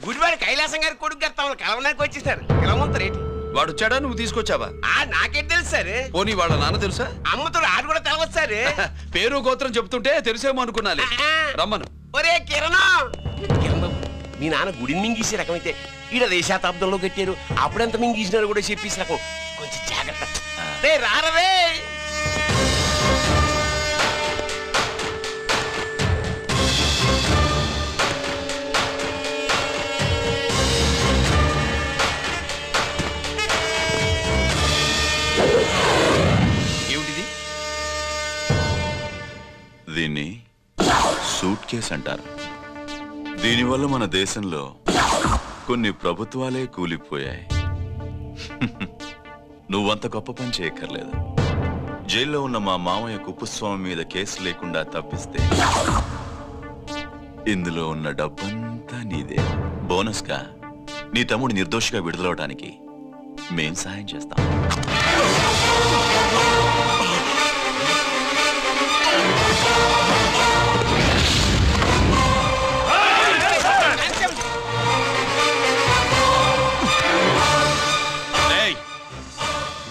గుడివాడి కైలాసం గారి కొడుకు గారు తమను కలవడానికి వచ్చేసారు. కలవమంటారేంటి? వాడు వచ్చాడా, నువ్వు తీసుకొచ్చావా? నాకేం తెలుసు సార్. పోనీ వాళ్ళ నాన్న తెలుసా? అమ్మతో ఆడు కూడా తెలవచ్చు సార్. పేరు గోత్రం చెప్తుంటే తెలిసేమో అనుకున్నాలే. రమ్మను. ఒరే కిరణ్, మీ నాన్న గుడిని మింగేసే రకమైతే ఈడ 10వ శతాబ్దంలో కట్టారు. అప్పుడెంత మింగేసినారు కూడా చెప్పేసి రకం. కొంచెం జాగ్రత్త. రే రారవే. ఏమిటిది? దీన్ని సూట్ కేస్ అంటారు. దీనివల్ల మన దేశంలో కొన్ని ప్రభుత్వాలే కూలిపోయాయి. నువ్వంత గొప్ప పని చేయక్కర్లేదు. జైల్లో ఉన్న మా మామయ్య కుప్పస్వామి మీద కేసు లేకుండా తప్పిస్తే ఇందులో ఉన్న డబ్బంతా నీదే. బోనస్గా నీ తమ్ముడు నిర్దోషిగా విడుదలవడానికి మేం సహాయం చేస్తాం.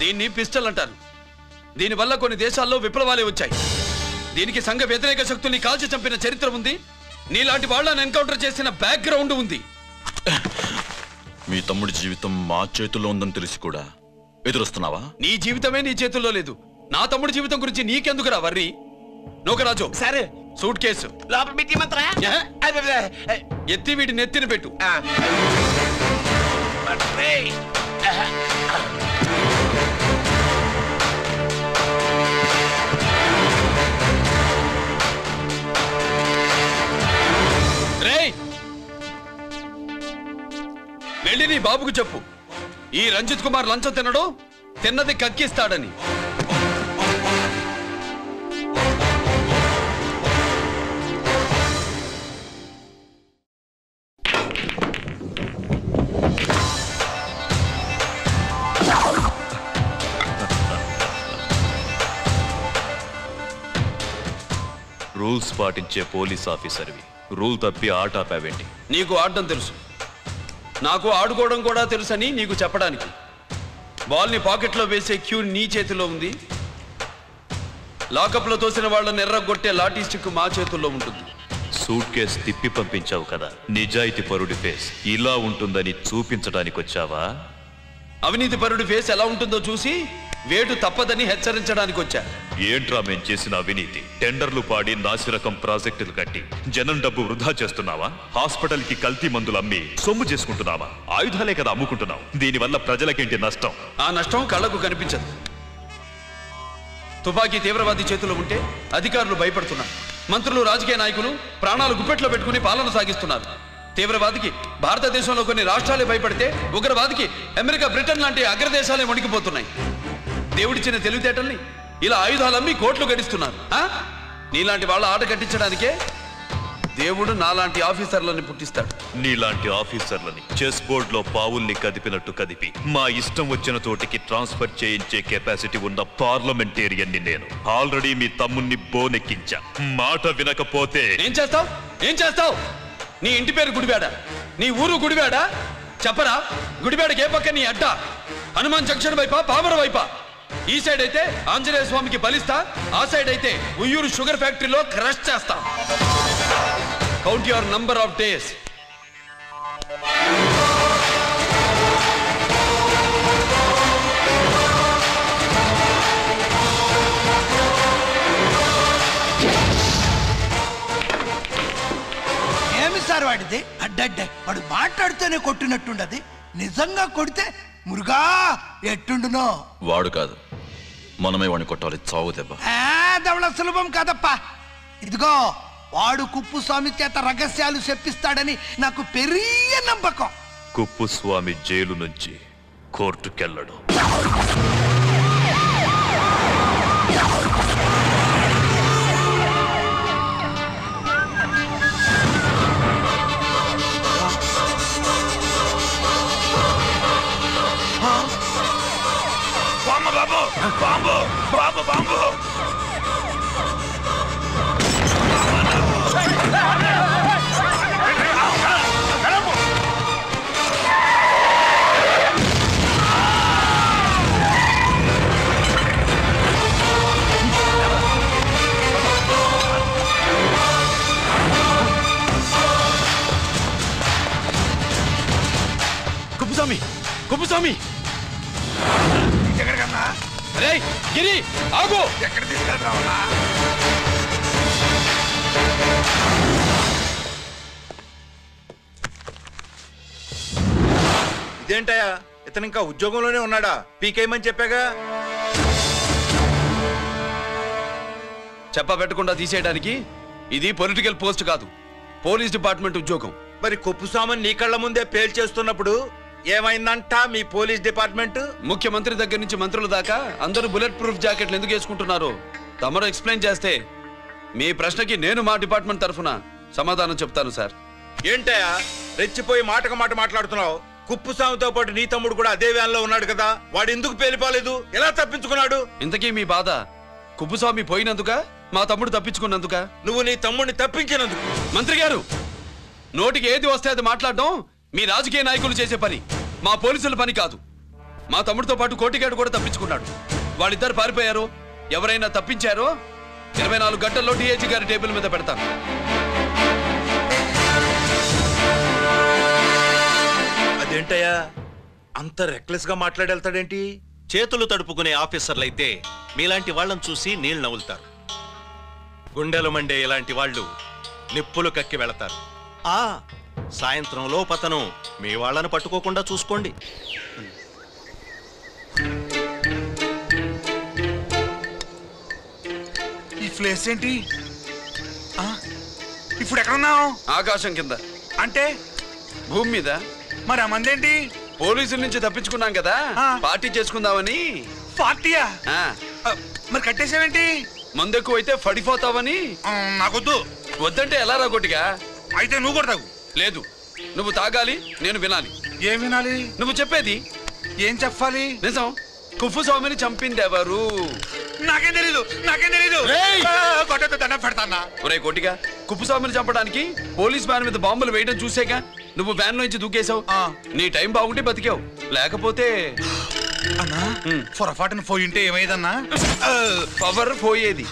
దీన్ని పిస్టల్ అంటారు. దీనివల్ల కొన్ని దేశాల్లో విప్లవాలే వచ్చాయి. దీనికి సంఘ వ్యతిరేక శక్తుల్ని కాల్చి చంపిన చరిత్ర ఉంది. నీలాంటి వాళ్ళని ఎన్కౌంటర్ చేసిన బ్యాక్గ్రౌండ్ ఉంది. మీ తమ్ముడి జీవితం మా చేతుల్లో ఉందని తెలిసి కూడా ఎదురొస్తున్నావా? నీ జీవితమే నీ చేతుల్లో లేదు. నా తమ్ముడి జీవితం గురించి నీకెందుకురా వర్రి? నోకరాజు, సరే సూట్ కేసు లోపల పెట్టి మంత్రా ఎత్తి వీటి నెత్తిన పెట్టు. వెళ్ళి నీ బాబుకు చెప్పు, ఈ రంజిత్ కుమార్ లంచం తినడు, తిన్నది కక్కిస్తాడని. రూల్స్ పాటించే పోలీస్ ఆఫీసర్వి రూల్ తప్పి ఆట ఆపావేంటి? నీకు ఆడడం తెలుసు, నాకు ఆడుకోవడం కూడా తెలుసని నీకు చెప్పడానికి. బాల్ని పాకెట్లో వేసే క్యూ నీ చేతిలో ఉంది. లాకప్లో తోసిన వాళ్ళని ఎర్రగొట్టే లాఠీ స్టిక్ మా చేతుల్లో ఉంటుంది. సూట్ కేస్ తిప్పి పంపించావు కదా, నిజాయితీ పరుడి ఫేస్ ఇలా ఉంటుందని చూపించడానికి వచ్చావా? అవినీతి పరుడి ఫేస్ ఎలా ఉంటుందో చూసి వేటు తప్పదని హెచ్చరించడానికి వచ్చా. ఏంట్రా మేం చేసిన అవినీతి? టెండర్లు పాడి నాసిరకం ప్రాజెక్టులు కట్టి జనం డబ్బు వృధా చేస్తున్నావా? హాస్పిటల్ కి కల్తీ మందులు అమ్మి సొమ్ము చేసుకుంటున్నావా? ఆయుధాలే కదా అమ్ముకుంటున్నావు. దీనివల్ల ప్రజలకేంటి నష్టం? ఆ నష్టం కళ్ళకు కనిపించదు. తుపాకీ తీవ్రవాది చేతిలో ఉంటే అధికారులు భయపడుతున్నారు. మంత్రులు, రాజకీయ నాయకులు ప్రాణాలు గుప్పెట్లో పెట్టుకుని పాలన సాగిస్తున్నారు. తీవ్రవాదికి భారతదేశంలో కొన్ని రాష్ట్రాలే భయపడితే ఉగ్రవాదికి అమెరికా, బ్రిటన్ లాంటి అగ్రదేశాలే వణికిపోతున్నాయి. దేవుడిచ్చిన తెలివితేటల్ని ఇలా ఆయుధాలమ్మి కోట్లు గడిస్తున్నారు. నీలాంటి వాళ్ళ ఆట కట్టించడానికే దేవుడు నాలాంటి ఆఫీసర్లని పుట్టిస్తాడు. నీలాంటి ఆఫీసర్లని చెస్ బోర్డ్ లో పావుల్ని కదిపినట్టు కదిపి మా ఇష్టం వచ్చిన చోటికి ట్రాన్స్ఫర్ చేయించే కెపాసిటీ ఉన్న పార్లమెంటేరియన్ ని నేను. ఆల్రెడీ మీ తమ్ముణ్ణి బోనెక్కించా. మాట వినకపోతే ఏం చేస్తావు? ఏం చేస్తావు? నీ ఇంటి పేరు గుడివాడ, నీ ఊరు గుడివాడ. చెప్పరా, గుడివాడకి ఏ పక్క నీ అడ్డ? హనుమాన్ జంక్షన్ వైపా, పామర వైపా? ఈ సైడ్ అయితే ఆంజనేయ స్వామికి బలిస్తా, ఆ సైడ్ అయితే ఉయ్యూరు షుగర్ ఫ్యాక్టరీలో క్రష్ చేస్తా. Count your number of days. ఏమి సార్ వాడిది? అడ్డడ్డే వాడు మాట్లాడుతూనే కొట్టినట్టుండది. నిజంగా కొడితే మురుగా ఎట్టుండునో. వాడు కాదు, మనమే వాడిని కొట్టాలి. చావు దెబ్బ. దవళ సులభం కాదప్పా. ఇదిగో వాడు కుప్పుస్వామి చేత రహస్యాలు చెప్పిస్తాడని నాకు పెరియ నమ్మకం. కుప్పుస్వామి జైలు నుంచి కోర్టుకెళ్ళడు. Bomb bomb bomb. కుప్పస్వామి ఎక్కడికన్నా అరే గిరి ఆగు. ఎక్కడ తీసుకెళ్తావన్నా? ఇదేంటయా ఇతను ఇంకా ఉద్యోగంలోనే ఉన్నాడా? పీకేయమని చెప్పాగా. చెప్ప పెట్టకుండా తీసేయడానికి ఇది పొలిటికల్ పోస్ట్ కాదు, పోలీస్ డిపార్ట్మెంట్ ఉద్యోగం. మరి కుప్పుస్వామిని నీ కళ్ళ ముందే పేల్చేస్తున్నప్పుడు ఏమైందంట మీ పోలీస్ డిపార్ట్మెంట్? ముఖ్యమంత్రి దగ్గర నుంచి మంత్రుల దాకా అందరూ బుల్లెట్ ప్రూఫ్ జాకెట్లు ఎందుకు వేసుకుంటున్నారు తమరు ఎక్స్ప్లెయిన్ చేస్తే మీ ప్రశ్నకి నేను మా డిపార్ట్మెంట్ తరఫున సమాధానం చెప్తాను సార్. ఏంటయా రెచ్చిపోయి మాటకు మాట మాట్లాడుతున్నావు? కుప్పుస్వామితో పాటు నీ తమ్ముడు కూడా అదే వ్యాన్ లో ఉన్నాడు కదా, వాడు ఎందుకు పేలిపోలేదు? ఎలా తప్పించుకున్నాడు? ఇంతకీ మీ బాధ కుప్పుస్వామి పోయినందుక మా తమ్ముడు తప్పించుకున్నందుక? నువ్వు నీ తమ్ముడిని తప్పించినందుకు. మంత్రి గారు, నోటికి ఏది వస్తే అది మాట్లాడడం మీ రాజకీయ నాయకులు చేసే పని, మా పోలీసుల పని కాదు. మా తమ్ముడితో పాటు కోటిగాడు కూడా తప్పించుకున్నాడు. వాళ్ళిద్దరు పారిపోయారు. ఎవరైనా తప్పించారో 24 గంటల్లో డిఐజీ గారి టేబుల్ మీద పెడతాను. అదేంటయ్యా అంత రెక్లెస్ గా మాట్లాడేళ్తాడేంటి? చేతులు తడుపుకునే ఆఫీసర్లైతే మీలాంటి వాళ్ళని చూసి నీళ్ళు నవ్వులుతారు. గుండెలు మండే ఇలాంటి వాళ్ళు నిప్పులు కక్కి వెళతారు. సాయంత్రం లోపతను మీ వాళ్ళని పట్టుకోకుండా చూసుకోండి. ఈ ప్లేస్ ఏంటి? ఇప్పుడు ఎక్కడున్నావు? ఆకాశం కింద అంటే భూమి మీద. మరి ఆ మందేంటి? పోలీసుల నుంచి తప్పించుకున్నాం కదా, పార్టీ చేసుకుందామని. పార్టీయా? మరి కట్టేసావేంటి? మందెక్కువ అయితే పడిపోతావని. నాకొద్దు. వద్దంటే ఎలా రాగొట్టిగా? అయితే నువ్వు కూడా తాగు. లేదు, నువ్వు తాగాలి, నేను వినాలి. ఏం వినాలి? నువ్వు చెప్పేది. ఏం చెప్పాలి? నిజం. కుప్పుస్వామిని చంపింది ఎవరు? నాకేం తెలీదు, నాకేం తెలీదు. కొట్టతో దండం పెడతానా? ఒరే కోటిగా, కుప్పుస్వామిని చంపడానికి పోలీస్ వ్యాన్ మీద బాంబులు వేయడం చూసేగా నువ్వు వ్యాన్ నుంచి దూకేశావు. నీ టైం బాగుంటే బతికావు, లేకపోతే అన్నా పొరపాటున పోయింటే ఏమైందన్నా? పవర్ పోయేది.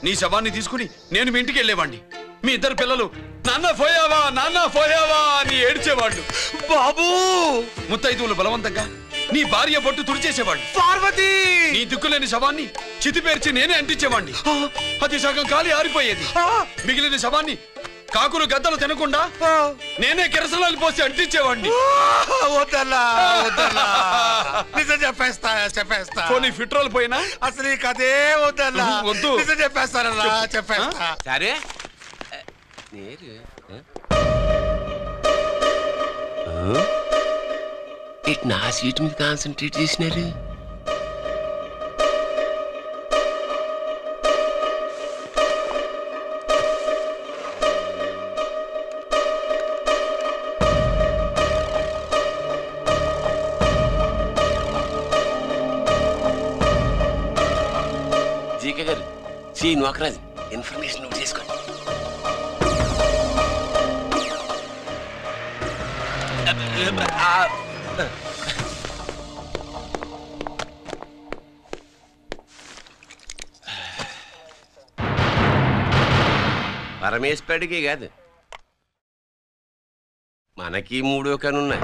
నీ శవాన్ని తీసుకుని నేను మీ ఇంటికి వెళ్ళేవాడిని. మీ ఇద్దరు పిల్లలు నాన్న పోయావా నాన్న పోయావా అని ఏడ్చేవాళ్ళు. బాబు ముత్తైదువులు బలవంతంగా నీ భార్య బొట్టు తుడిచేసేవాళ్ళు. పార్వతి నీ దిక్కులేని శవాన్ని చితిపేర్చి నేనే అంటించేవాడిని. అది సగం కాలి ఆరిపోయేది. మిగిలిన శవాన్ని కాకులు గద్దలు తినకుండా నేనే కిరసనాలు పోసి అంటించేవాడిని. వద్దన్నా వద్దన్నా, నిజం చెప్పేస్తా చెప్పేస్తా. పోనీ పెట్రోల్ పోయినా అసలు ఈ కథే వద్దన్నా. వద్దు. నిజం చెప్పేస్తానన్నా, చెప్పేస్తా. సరే నా సీట్ మీద కాన్సన్ట్రేట్ చేసినారు. జీకే గారు, సి నోకరాజు ఇన్ఫర్మేషన్ నోట్ చేసుకోండి. పరమేశ్వరుడికి కాదు, మనకి 3 కనున్నాయి.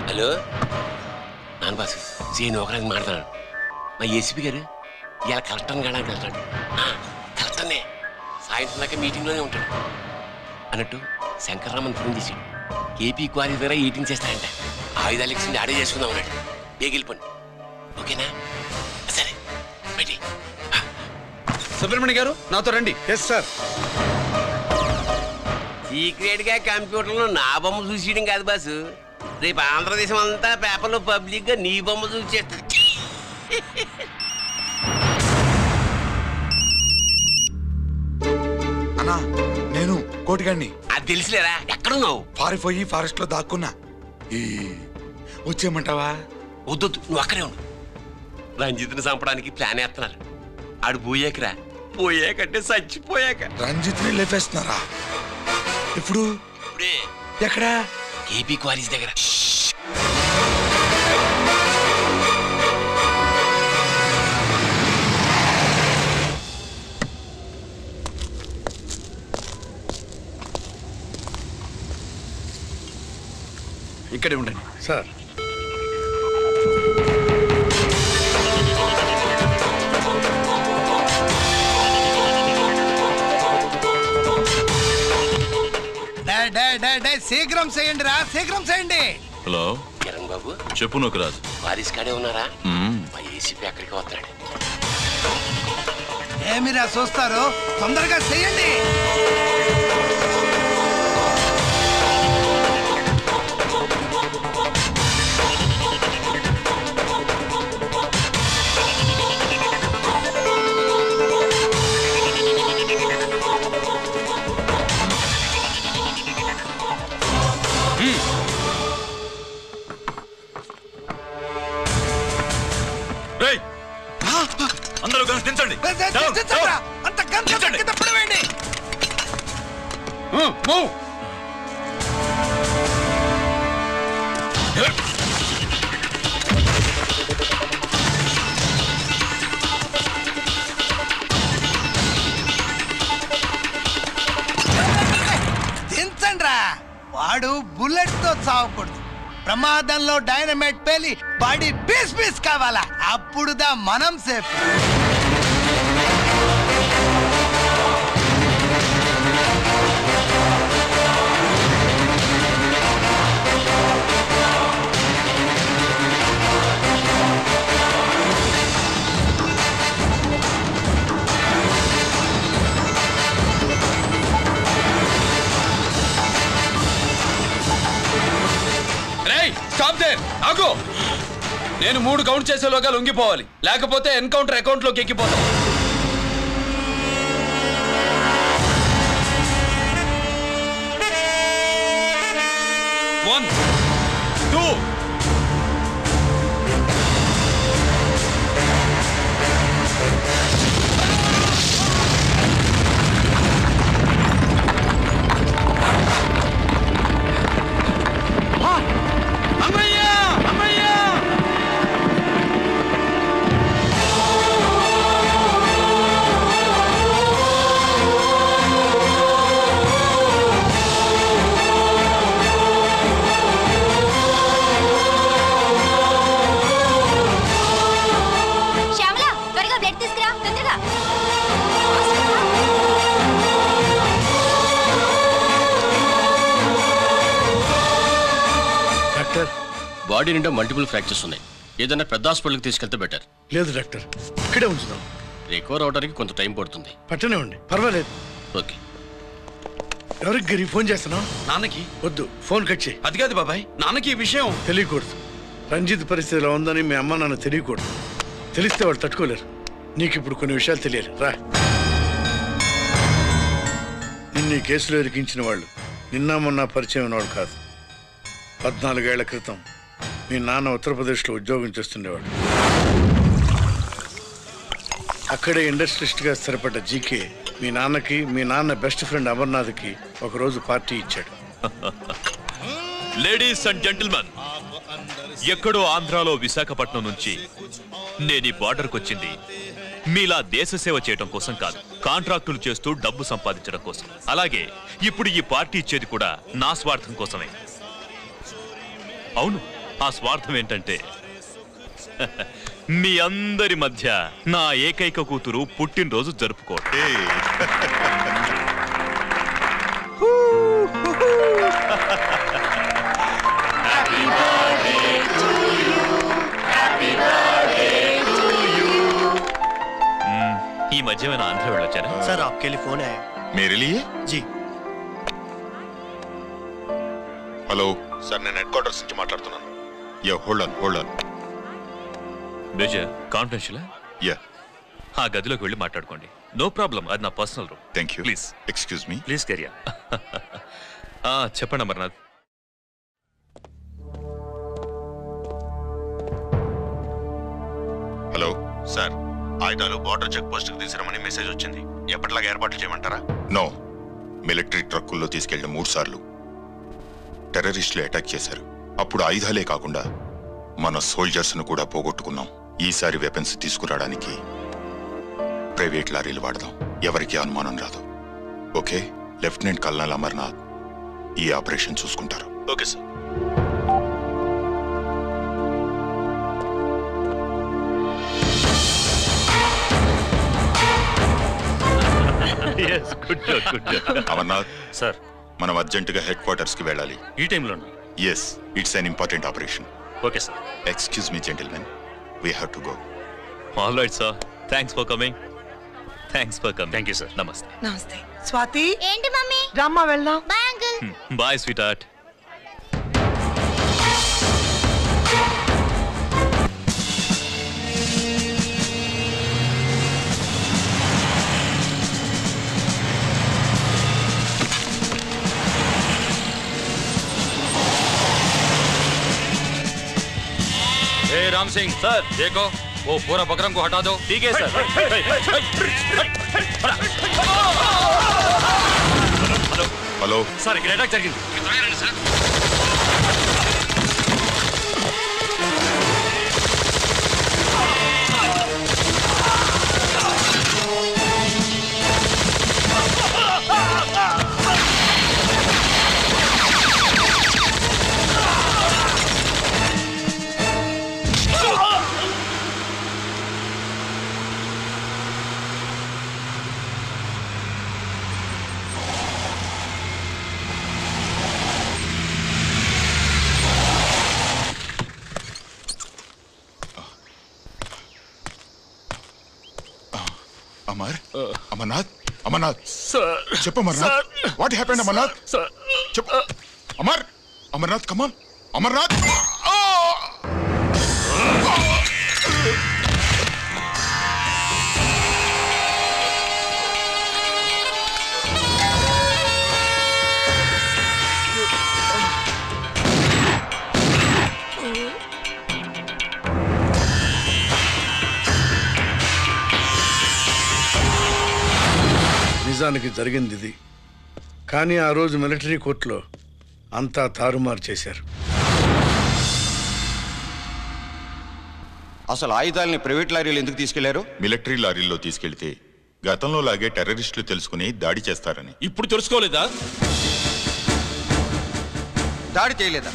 హలో నాన్న బాసు, సీఎన్ ఒకరాజు మాట్లాడుతున్నాడు. మా ఏసీపీ గారు ఇలా కలెక్టర్ని కాడానికి వెళ్తాడు. కలెక్టర్నే సాయంత్రం దాకా మీటింగ్లోనే ఉంటాడు అన్నట్టు శంకర్రామన్ ఫోన్ చేశాడు. ఏపీ క్వారీ దగ్గర ఈటింగ్ చేస్తాడంట. ఆయుధాలు ఇచ్చింది ఆడే చేసుకుందాం అన్నాడు. బేగిలిపోండి, ఓకేనా? సరే బయటి. సుబ్రహ్మణ్య గారు నాతో రండి. Yes sir. సీక్రెట్ గా కంప్యూటర్లో నా బొమ్మ చూసేయడం కాదు బాసు, రేపు ఆంధ్రదేశం అంతా పేపర్లో పబ్లిక్ గా నీ బొమ్మ చూసేస్తుంది. అన్నా నేను కోటిగాడిని. అది తెలిసిలేరా? ఎక్కడున్నావు? పారిపోయి ఫారెస్ట్ లో దాక్కున్నా. వచ్చేయమంటావా? వద్దు, నువ్వు అక్కడే ఉండు. రంజిత్ని చంపడానికి ప్లాన్ వేస్తున్నారు. ఆడు పోయాకరా, పోయాకంటే చచ్చిపోయాక. రంజిత్ని లేపేస్తున్నారా? ఇప్పుడు ఇప్పుడే ఎక్కడా? ఏపీ క్వారీస్ దగ్గర. ఇక్కడే ఉండండి. సార్ శీఘ్రం చేయండి రా, శీఘ్రం చేయండి. హలో కిరణ్ బాబు, చెప్పు నూకరాజు. వారిస్ కాడే ఉన్నారా? మా ఏసీపీ అక్కడికి వస్తాడు. ఏమిరా చూస్తారు, తొందరగా చేయండి. అందరూ దించండి. అంత కింద పడవేయండి. దించండి రా. వాడు బుల్లెట్ తో చావకూడదు. ప్రమాదంలో డైనమైట్ పేలి బాడీ పీస్ పీస్ కావాలా, అప్పుడుదా మనం సేఫ్. ఆగు. నేను 3 కౌంట్ చేసేలోగా లొంగిపోవాలి, లేకపోతే ఎన్కౌంటర్ అకౌంట్ లోకి ఎక్కిపోతాం. 1 2 బాడీ నిండా మల్టిపుల్ ఫ్రాక్చర్స్ ఉన్నాయి. ఏదైనా పెద్ద హాస్పిటల్కి తీసుకెళ్తే బెటర్. లేదు డాక్టర్, ఇక్కడే ఉంచుదాం. రికవర్ అవడానికి కొంత టైం పడుతుంది. పట్టనే ఉండి, పర్వాలేదు. ఓకే. ఎవరికి గిరి ఫోన్ చేస్తున్నావు? నాన్నకి. వద్దు, ఫోన్ కట్ చేయి. అది కాదు బాబాయ్, నాన్నకి ఈ విషయం తెలియకూడదు. రంజిత్ పరిస్థితి ఎలా ఉందని మీ అమ్మ నాన్న తెలియకూడదు. తెలిస్తే వాళ్ళు తట్టుకోలేరు. నీకు ఇప్పుడు కొన్ని విషయాలు తెలియాలి. రా. నిన్ను ఈ కేసులో ఇరికించిన వాళ్ళు నిన్న మొన్న పరిచయం ఉన్నవాడు కాదు. 14 ఏళ్ల క్రితం మీ నాన్న ఉత్తరప్రదేశ్లో ఉద్యోగం చేస్తుండేవాడు. అక్కడే ఇండస్ట్రియలిస్ట్గా స్థిరపడ్డ జీకే మీ నాన్నకి, మీ నాన్న బెస్ట్ ఫ్రెండ్ అమర్నాథ్కి ఒకరోజు పార్టీ ఇచ్చాడు. లేడీస్ అండ్ జెంటిల్మెన్, ఎక్కడో ఆంధ్రాలో విశాఖపట్నం నుంచి నేను ఈ బార్డర్కి వచ్చింది మీలా దేశ సేవ చేయడం కోసం కాదు, కాంట్రాక్టులు చేస్తూ డబ్బు సంపాదించడం కోసం. అలాగే ఇప్పుడు ఈ పార్టీ ఇచ్చేది కూడా నా స్వార్థం కోసమే. అవును, ఆ స్వార్థం ఏంటంటే మీ అందరి మధ్య నా ఏకైక కూతురు పుట్టినరోజు జరుపుకోవడం. ఈ మధ్య ఏమైనా ఆంధ్ర వెళ్ళొచ్చారా? सर आपके लिए फोन आया। मेरे लिए? जी हेलो सर, నేను హెడ్ క్వార్టర్స్ నుంచి మాట్లాడుతున్నాను. Yeah, hold on. Major, confidential? Yeah. ఆ గదిలోకి వెళ్ళి మాట్లాడుకోండి. నో ప్రాబ్లం, అది నా personal room. Thank you. Please excuse me. Please కెరియా. చెప్పండి అమర్నాథ్. హలో సార్, ఆయుధాలు బార్డర్ చెక్ పోస్ట్ కి తీసుకురమని మెసేజ్ వచ్చింది. ఎప్పటిలాగా ఏర్పాట్లు చేయమంటారా? నో. మిలిటరీ ట్రక్కుల్లో తీసుకెళ్లిన 3 సార్లు టెర్రరిస్టులు అటాక్ చేశారు. అప్పుడు ఆయుధాలే కాకుండా మన సోల్జర్స్ ను కూడా పోగొట్టుకున్నాం. ఈసారి వెపన్స్ తీసుకురావడానికి ప్రైవేట్ లారీలు వాడదాం. ఎవరికి అనుమానం రాదు. ఓకే? లెఫ్టినెంట్ కల్నల్ అమర్నాథ్ ఈ ఆపరేషన్ చూసుకుంటారు. Okay sir. అమర్నాథ్ సార్ మనం అర్జెంటుగా హెడ్ క్వార్టర్స్ కి వెళ్ళాలి. ఈ టైంలోనా? Yes, it's an important operation. Okay sir. Excuse me gentlemen, we have to go. All right sir, thanks for coming. Thank you sir. నమస్తే. నమస్తే. స్వాతి, ఏంటి మమ్మీ? రమ్మా వెళ్దాం. Bye uncle. Bye sweetheart. Ram Singh sir, देखो वो पूरा बकरम को हटा दो. ठीक है सर. హలో సార్ ఇక్కడ అటాక్ జరిగింది. అమర్నాథ్, అమర్నాథ్ చెప్పు. Amarnath, what happened? అమర్నాథ్ చెప్పు. Amarnath come on. అమర్నాథ్, నిజానికి జరిగింది ఇది. కానీ ఆ రోజు మిలిటరీ కోర్టులో అంతా తారుమారు చేశారు. అసలు ఆయుధాలని ప్రైవేట్ లారీలు ఎందుకు తీసుకెళ్లారు? మిలిటరీ లారీల్లో తీసుకెళ్తే గతంలో లాగే టెర్రరిస్టులు తెలుసుకుని దాడి చేస్తారని. ఇప్పుడు తెలుసుకోలేదా? దాడి చేయలేదా?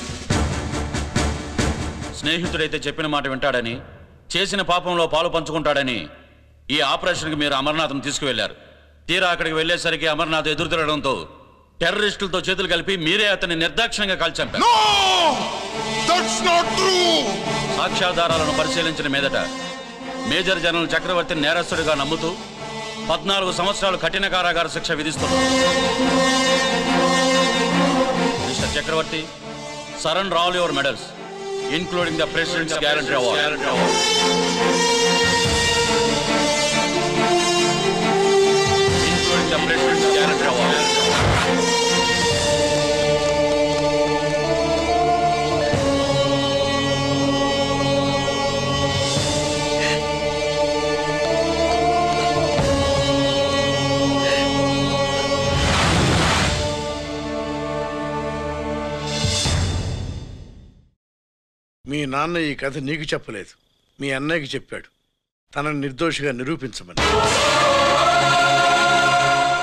స్నేహితుడైతే చెప్పిన మాట వింటాడని, చేసిన పాపంలో పాలు పంచుకుంటాడని ఈ ఆపరేషన్కి మీరు అమర్నాథ్ను తీసుకువెళ్లారు. తీరా అక్కడికి వెళ్లేసరికి అమర్నాథ్ ఎదురు తిరగడంతో టెర్రరిస్టులతో చేతులు కలిపి మీరే అతన్ని నిర్దాక్షిణ్యంగా కాల్చంపారు. సాక్ష్యాధారాలను పరిశీలించిన మీదట మేజర్ జనరల్ చక్రవర్తిని నేరస్తుడిగా నమ్ముతూ 14 సంవత్సరాలు కఠిన కారాగార శిక్ష విధిస్తున్నారు. Mister Chakravarthi, surrender all your medals including the president's guarantee award. The President's Guarantee Award. మీ నాన్న ఈ కథ నీకు చెప్పలేదు, మీ అన్నయ్యకి చెప్పాడు, తనని నిర్దోషిగా నిరూపించమని.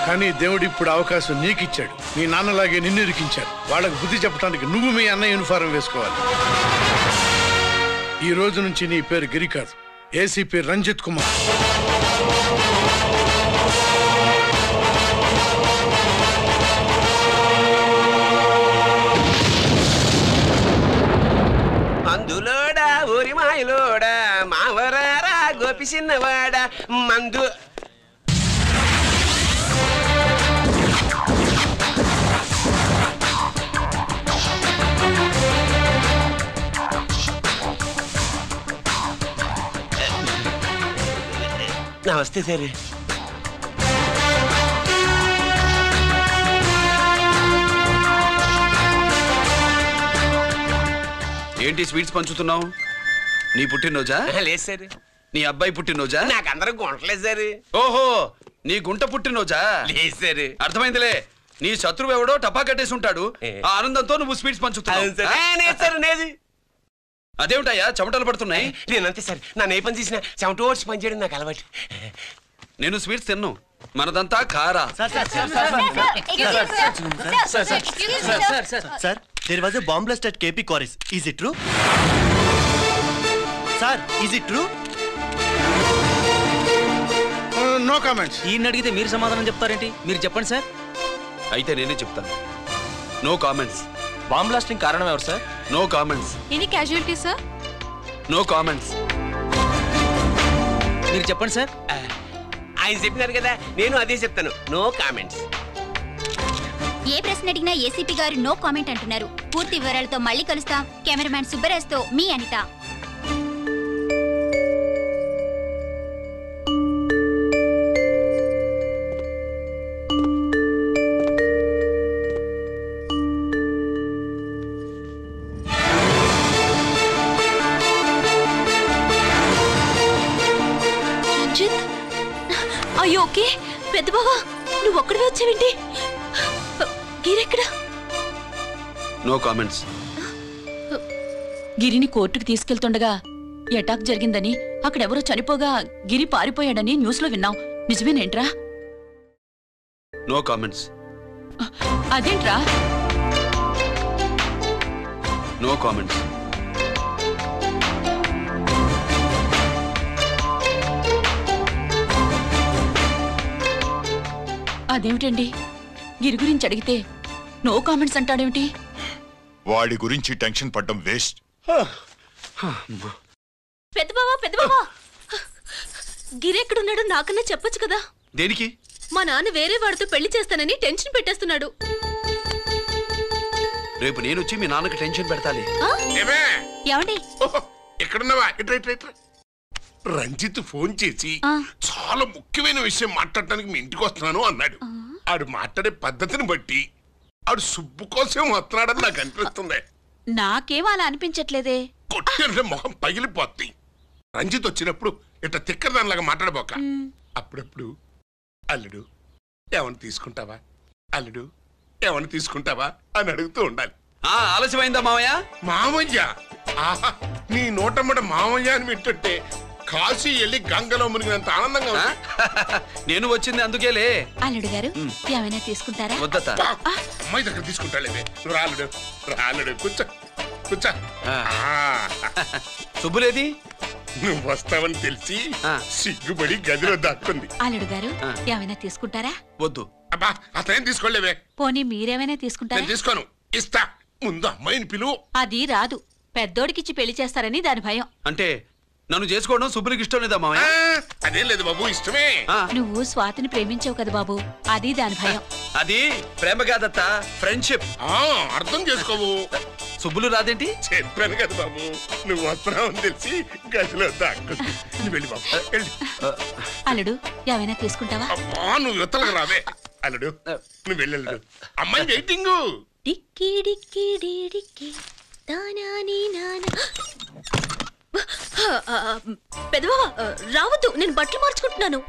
కానీ దేవుడు ఇప్పుడు అవకాశం నీకు ఇచ్చాడు. మీ నాన్నలాగే నిన్ను ఇరికించాడు. వాళ్ళకు బుద్ధి చెప్పడానికి నువ్వు మీ అన్న యూనిఫారం వేసుకోవాలి. ఈ రోజు నుంచి నీ పేరు గిరి కాదు, ఏసీపీ రంజిత్ కుమార్. మందులోడా ఊరి మాయలోడా మావరారా గోపి చిన్నవాడా మందు. నమస్తే సార్. ఏంటి స్వీట్స్ పంచుతున్నావు? నీ పుట్టినరోజా? లేదు సార్. నీ అబ్బాయి పుట్టినరోజా? నాకు అందరూ గుంటలేదు సార్. ఓహో, నీ గుంట పుట్టినరోజా? లేదు సార్. అర్థమైందిలే. నీ శత్రువు ఎవడో టపా కట్టేసి ఉంటాడు. ఆ ఆనందంతో నువ్వు స్వీట్స్ పంచుతున్నావు. అదేమిటయ్యా చెమటలు పడుతున్నాయి? నేనంతే సార్, నన్ను ఏ పని చేసినా చెమట ఓడ్చి పని చేయడం నాకు అలవాటు. నేను స్వీట్స్ తిన్ను, మనదంతా కారా. Sir, there was a bomb blast at KP Quarries. Is it true? Sir, is it true? No comments. ఈయన అడిగితే మీరు సమాధానం చెప్తారేంటి? మీరు చెప్పండి సార్. అయితే నేనే చెప్తాను. No comments. బాంబ్ బ్లాస్టింగ్ కారణం ఎవరు sir? No comments. Any casualty sir? No comments. మీరు చెప్పండి సార్. ఆయన చెప్పినారు కదా, నేను అదే చెప్తాను. No comments. ఏ ప్రశ్న అడిగినా ఏసీపీ గారు నో కామెంట్ అంటున్నారు. పూర్తి వివరాలతో మళ్ళీ కలుస్తాం. కెమెరామ్యాన్ సుబ్బరాజ్తో మీ అనిత. అయ్యో ఓకే. పెద్ద బావా నువ్వు ఒక్కడే వచ్చావేంటి? గిరెక్కడ? No comments. గిరిని కోర్టుకు తీసుకెళ్తుండగా అటాక్ జరిగిందని, అక్కడెవరో చనిపోగా గిరి పారిపోయాడని న్యూస్ లో విన్నాం. నిజమేనేంట్రా? No comments. అదేంట్రా? No comments. అదేమిటండి, గిరి గురించి అడిగితే నో కామెంట్స్ అంటాడేమిటి? వాడి గురించి టెన్షన్ పడ్డం వేస్ట్. పెద్ద బావా గిరి ఎక్కడున్నాడో నాకన్నా చెప్పొచ్చు కదా. దేనికి? మా నాన్న వేరే వాడితో పెళ్లి చేస్తానని టెన్షన్ పెట్టేస్తున్నాడు. రేపు నేను వచ్చి మీ నాన్నకి టెన్షన్ పెడతాలి. ఏమండి ఎక్కడున్నావా? రంజిత్ ఫోన్ చేసి చాలా ముఖ్యమైన విషయం మాట్లాడటానికి మీ ఇంటికి వస్తున్నాను అన్నాడు. ఆడు మాట్లాడే పద్ధతిని బట్టి ఆడు సుబ్బు కోసం వస్తున్నాడని నాకు అనిపిస్తుంది. నాకేం అలా అనిపించట్లేదే. కొట్టిన మొహం పగిలిపోద్ది. రంజిత్ వచ్చినప్పుడు ఇట్లా తిక్కరదానిలాగా మాట్లాడబోక. అప్పుడప్పుడు అల్లుడు ఏమన్నా తీసుకుంటావా, అల్లుడు ఏమన్నా తీసుకుంటావా అని అడుగుతూ ఉండాలి. ఆలస్యమైందా మావయ్య? మామయ్య ఆహా, నీ నోటమ్మట మామయ్య అని వింటుంటే కాశీ వెళ్ళి గంగలో మునిగినంత ఆనందంగా ఉంది. నేను వచ్చింది అందుకేలే. అల్లుడు గారు ఏమైనా తీసుకుంటారా? వద్దత. అమ్మాయి దగ్గర తీసుకుంటాలేవే. నువ్వు రాలుడు రాలుడు కూర్చో కూర్చో. శుభులేది? నువ్వు వస్తావని తెలిసి సిగ్గుపడి గదిలో దాక్కుంది. అల్లుడు గారు ఏమైనా తీసుకుంటారా? వద్దు. అబ్బా అతనేం తీసుకోలేవే. పోనీ మీరేమైనా తీసుకుంటారా? నేను తీసుకోను, ఇస్తా. ముందు అమ్మాయిని పిలువు. అది రాదు. పెద్దోడికిచ్చి పెళ్లి చేస్తారని దాని భయం. అంటే నన్ను చేసుకోవడం శుభ్రికి ఇష్టం లేదా మామయ్య? అదేం లేదు బాబు, ఇష్టమే. నువ్వు స్వాతిని ప్రేమించావు కదా బాబు, అది దాని భయం. అది ప్రేమ కాదత్త, ఫ్రెండ్షిప్. అర్థం చేసుకోవు. సుబ్బులు రాదేంటి? చెప్పాను కదా బాబు, నువ్వు వస్తున్నావు అని తెలిసి గదిలో దాక్కుంది. నువ్వు వెళ్ళి బాబు వెళ్ళి. అల్లుడు ఏమైనా తీసుకుంటావా? అబ్బా నువ్వు యువతలకు రావే. అల్లుడు నువ్వు వెళ్ళడు. అమ్మాయి వెయిటింగ్. డిక్కి డిక్కి డిక్కి దానాని నానా. పెద్దవా రావద్దు, నేను బట్టలు మార్చుకుంటున్నాను.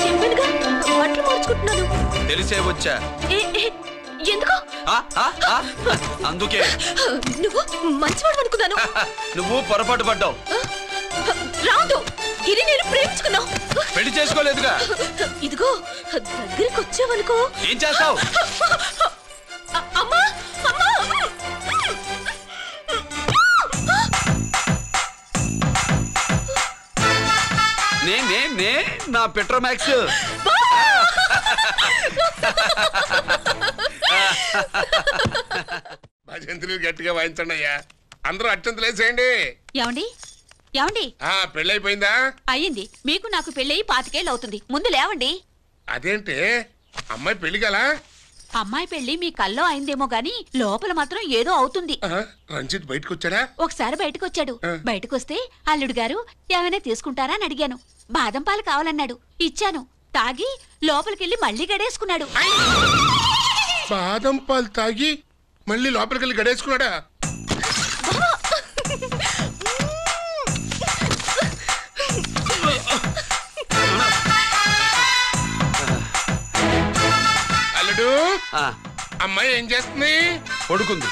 చెప్పానుగా బట్టలు మార్చుకుంటున్నాను. తెలిసే వచ్చా. ఎందుకు? అందుకే. నువ్వు మంచివాడు అనుకున్నాను. నువ్వు పొరపాటు పడ్డావు. రాదు, గిరి నేను ప్రేమించుకున్నావు. పెళ్లి చేసుకోలేదుగా. ఇదిగో దగ్గరికి వచ్చావనుకో. ఏం చేస్తావు? అమ్మా నే నా పెట్రోమాక్స్. భజంతులు గట్టిగా వాయించండి అయ్యా. అందరూ అత్యంతలు వేసేయండి. ఏమండి ఏమండి పెళ్ళైపోయిందా? అయ్యింది. మీకు నాకు పెళ్ళయి 25 ఏళ్ళు అవుతుంది. ముందు లేవండి. అదేంటే అమ్మాయి పెళ్లి గలా? అమ్మాయి పెళ్లి మీ కల్లో అయిందేమో గాని లోపల మాత్రం ఏదో అవుతుంది. రంజిత్ బయటకు వచ్చాడా? ఒకసారి బయటకు వచ్చాడు. బయటకు వస్తే అల్లుడు గారు ఏమైనా తీసుకుంటారా అని అడిగాను. బాదం పాలు కావాలన్నాడు. ఇచ్చాను. తాగి లోపలికెళ్ళి మళ్ళీ గడేసుకున్నాడు. బాదం పాలు తాగి మళ్ళీ లోపలికెళ్ళి గడేసుకున్నాడా? అల్లుడు అమ్మాయి ఏం చేస్తుంది? పడుకుంది.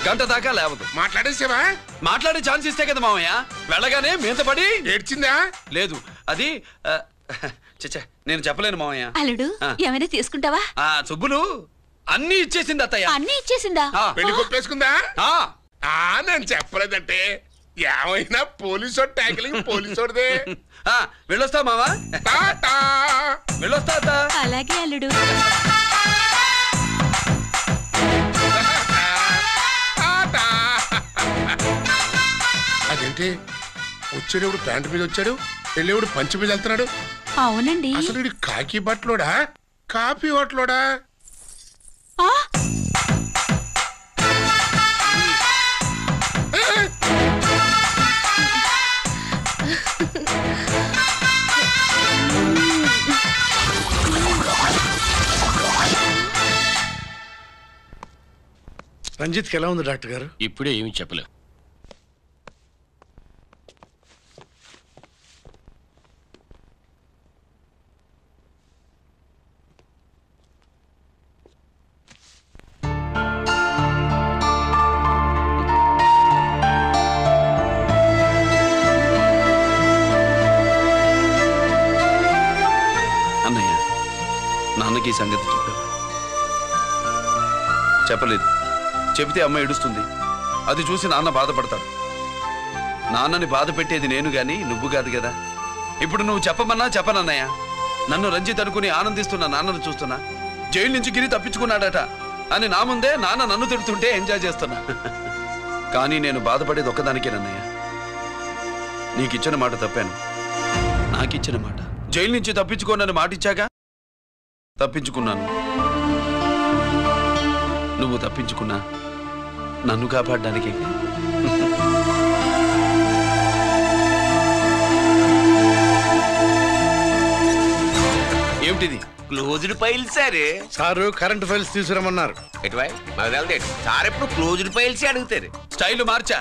గంట దాకా లేవదు. మాట్లాడేసావా? మాట్లాడే ఛాన్స్ ఇస్తే కదా మామయ్య. వెళ్ళగానే మీద పడి ఏడ్చిందా? లేదు. అది చచ్చా నేను చెప్పలేను మామయ్య. అల్లుడు ఏమైనా తీసుకుంటావా? సుబ్బులు అన్ని ఇచ్చేసింది అత్తయ్య. అన్ని ఇచ్చేసిందా? పెళ్లి కొప్పేసుకుందా? నేను చెప్పలేదంటే ఏమైనా పోలీసోడు ట్యాకిలింగ్ పోలీసోడిదే. వెళ్ళొస్తా మావా. వెళ్ళొస్తా. అలాగే అల్లుడు. అదేంటి వచ్చేటప్పుడు ప్యాంటు మీద వచ్చాడు, వెళ్ళేవాడు పంచి మీద వెళ్తున్నాడు. అవునండి. అసలు ఇది కాకి బట్టలోడా కాఫీ బట్టలోడా? రంజిత్కి ఎలా ఉంది డాక్టర్ గారు? ఇప్పుడే ఏమి చెప్పలేవు. అన్నయ్య, నాన్నకి ఈ సంగతి చెప్పావా? చెప్పలేదు. చెబితే అమ్మ ఏడుస్తుంది. అది చూసి నాన్న బాధపడతాడు. నాన్నని బాధ పెట్టేది నేను గాని నువ్వు కాదు కదా. ఇప్పుడు నువ్వు చెప్పమన్నా చెప్పనన్నయ్య. నన్ను రంజిత్ అనుకుని ఆనందిస్తున్న నాన్నను చూస్తున్నా. జైలు నుంచి గిరి తప్పించుకున్నాడట అని నా ముందే నాన్న నన్ను తిడుతుంటే ఎంజాయ్ చేస్తున్నా. కానీ నేను బాధపడేది ఒక్కదానికేనన్నయ్య. నీకిచ్చిన మాట తప్పాను. నాకిచ్చిన మాట జైలు నుంచి తప్పించుకోనని మాట ఇచ్చాగా తప్పించుకున్నాను. నువ్వు తప్పించుకున్నా నన్ను కాపాడడానికి. ఏమిటిది? Closed file sir. Sir current files తీసుకురమ్మన్నారు. సార్ ఎప్పుడు క్లోజ్డ్ ఫైల్స్ అడుగుతారు. స్టైల్ మార్చా.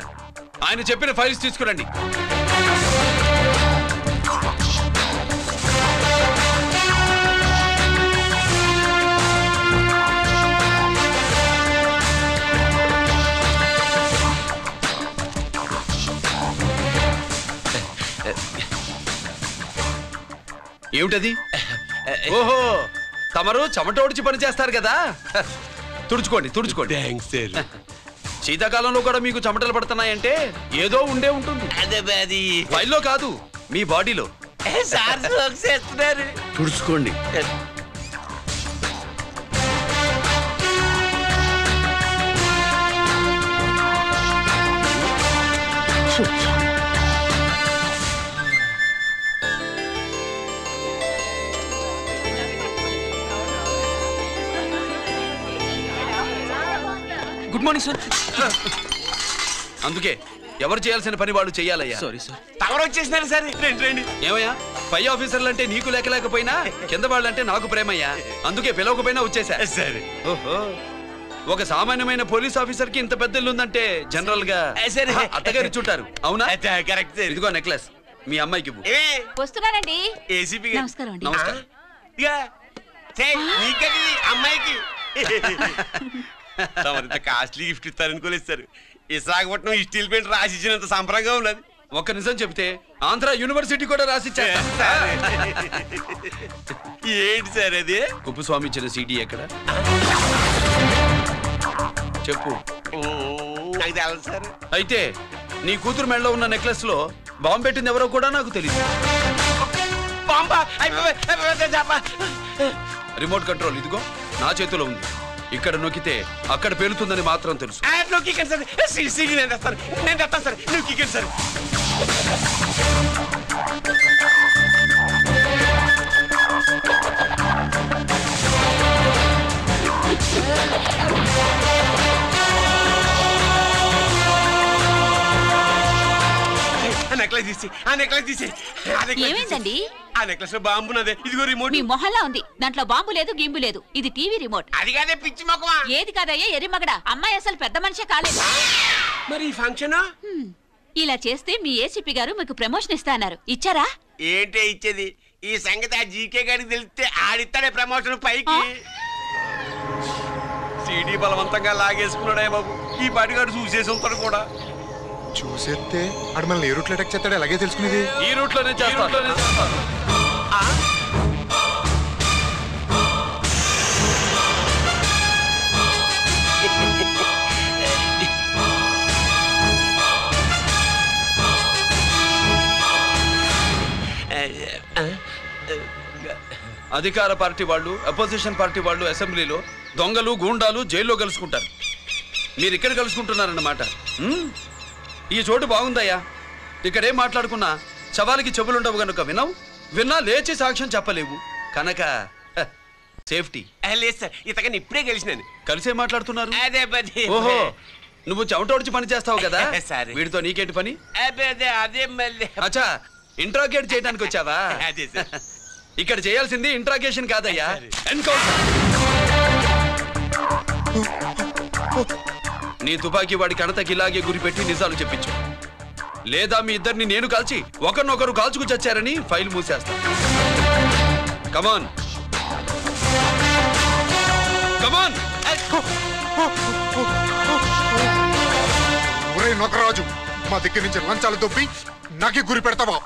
ఆయన చెప్పిన ఫైల్స్ తీసుకురండి. ఏమిటది? ఓహో, తమరు చెమటోడిచి పని చేస్తారు కదా. తుడుచుకోండి తుడుచుకోండి. శీతాకాలంలో కూడా మీకు చెమటలు పడుతున్నాయంటే ఏదో ఉండే ఉంటుంది. ఫైల్లో కాదు, మీ బాడీలో. తుడుచుకోండి. Good morning sir. అందుకే ఎవరు చేయాల్సిన పని వాళ్ళు చెయ్యాలయ్యా. Sorry sir. తమరు వచ్చేసినారు సార్. రండి. ఏమయ్యా, పై ఆఫీసర్లు అంటే నీకు లేకపోయినా కింద వాళ్ళంటే నాకు ప్రేమయ్యా. అందుకే పిలవకపోయినా వచ్చేసా. సరే. ఓహో, ఒక సామాన్యమైన పోలీస్ ఆఫీసర్ కి ఇంత పెద్ద ఇల్లుందంటే జనరల్ గా అత్తగారి చుట్టారు. అవునా? కరెక్ట్. ఇదిగో నెక్లెస్ మీ అమ్మాయికి ఇవ్వు. వస్తున్నానండి. ఏసీపీ నమస్కారం అండి. నమస్కారం. అమ్మాయికి కాస్ట్లీ గిఫ్ట్ ఇస్తారనుకోలేదు సార్. విశాఖపట్నం ఈ స్టీల్ పెయింట్ రాసి ఇచ్చినంత సంప్రదంగా ఉన్నది. ఒక్క నిజం చెప్తే ఆంధ్ర యూనివర్సిటీ కూడా రాసిచ్చా. ఏంటి సార్ అది? కుప్పస్వామి ఇచ్చిన సీడీ ఎక్కడ చెప్పు. నాకు తెలదు సార్. అయితే నీ కూతురు మెడలో ఉన్న నెక్లెస్ లో బాంబు పెట్టింది ఎవరో కూడా నాకు తెలియదు. రిమోట్ కంట్రోల్ ఇదిగో నా చేతిలో ఉంది. ఇక్కడ నొక్కితే అక్కడ పేలుతుందని మాత్రం తెలుసు. ఏమైందండి? ఆ నెక్లెస్ లో బాంబు ఉన్నదే. ఇదిగో రిమోట్. మీ మొహల్లా ఉంది. దాంట్లో బాంబు లేదు, గింబు లేదు. ఇది టీవీ రిమోట్. అది కాదే పిచ్చి మొక్కమా. ఏది కాదయ్యా ఎర్రిమగడ. అమ్మాయి అసలు పెద్ద మనిషే కాలేదు. మరి ఈ ఫంక్షన్ ఇలా చేస్తే మీ ఏసీపీ గారు మీకు ప్రమోషన్ ఇస్తా అన్నారు. ఇచ్చారా? ఏంటే ఇచ్చేది? ఈ సంగతి ఆ జీకే గారికి తెలిస్తే ఆడిస్తాడే ప్రమోషన్ పైకి. సీడీ బలవంతంగా లాగేసుకున్నాడే బాబు. ఈ పాటిగాడు చూసేసి ఉంటాడు కూడా. చూసేస్తే అడు మనల్ని ఏ రూట్లో అటాక్ చేస్తాడు అలాగే తెలుసుకునేది. ఈ రూట్ లోనే చేస్తాడు. అధికార పార్టీ వాళ్ళు అపోజిషన్ పార్టీ వాళ్ళు అసెంబ్లీలో, దొంగలు గూండాలు జైల్లో కలుసుకుంటారు. మీరు ఇక్కడ కలుసుకుంటున్నారన్నమాట. ఈ చోటు బాగుందయ్యా. ఇక్కడేం మాట్లాడుకున్నా శవాలకి చెవులుండవు కనుక విన్నా లేచి సాక్ష్యం చెప్పలేవు కనుక సేఫ్టీ. లేదు సార్, ఇతగాని ఇప్పుడే కలిసినాను. కలిసే మాట్లాడుతున్నారు. అదే ఓహో, నువ్వు చెమటోడ్చి పని చేస్తావు కదా. వీడితో నీకేంటి పని? అదే మళ్ళీ అచ్చా, ఇంట్రాగేట్ చేయడానికి వచ్చావా? అదే సార్. ఇక్కడ చేయాల్సింది ఇంట్రాగేషన్ కాదయ్యా, ఎన్కౌంటర్. నీ తుపాకీ వాడి కణతకి ఇలాగే గురిపెట్టి నిజాలు చెప్పించు, లేదా మీ ఇద్దరిని నేను కాల్చి ఒకరినొకరు కాల్చుకు చచ్చారని ఫైల్ మూసేస్తా. కమాన్ కమాన్. నొకరాజు, మా దగ్గర నుంచి లంచాలు దొబ్బి నాకే గురి పెడతావా?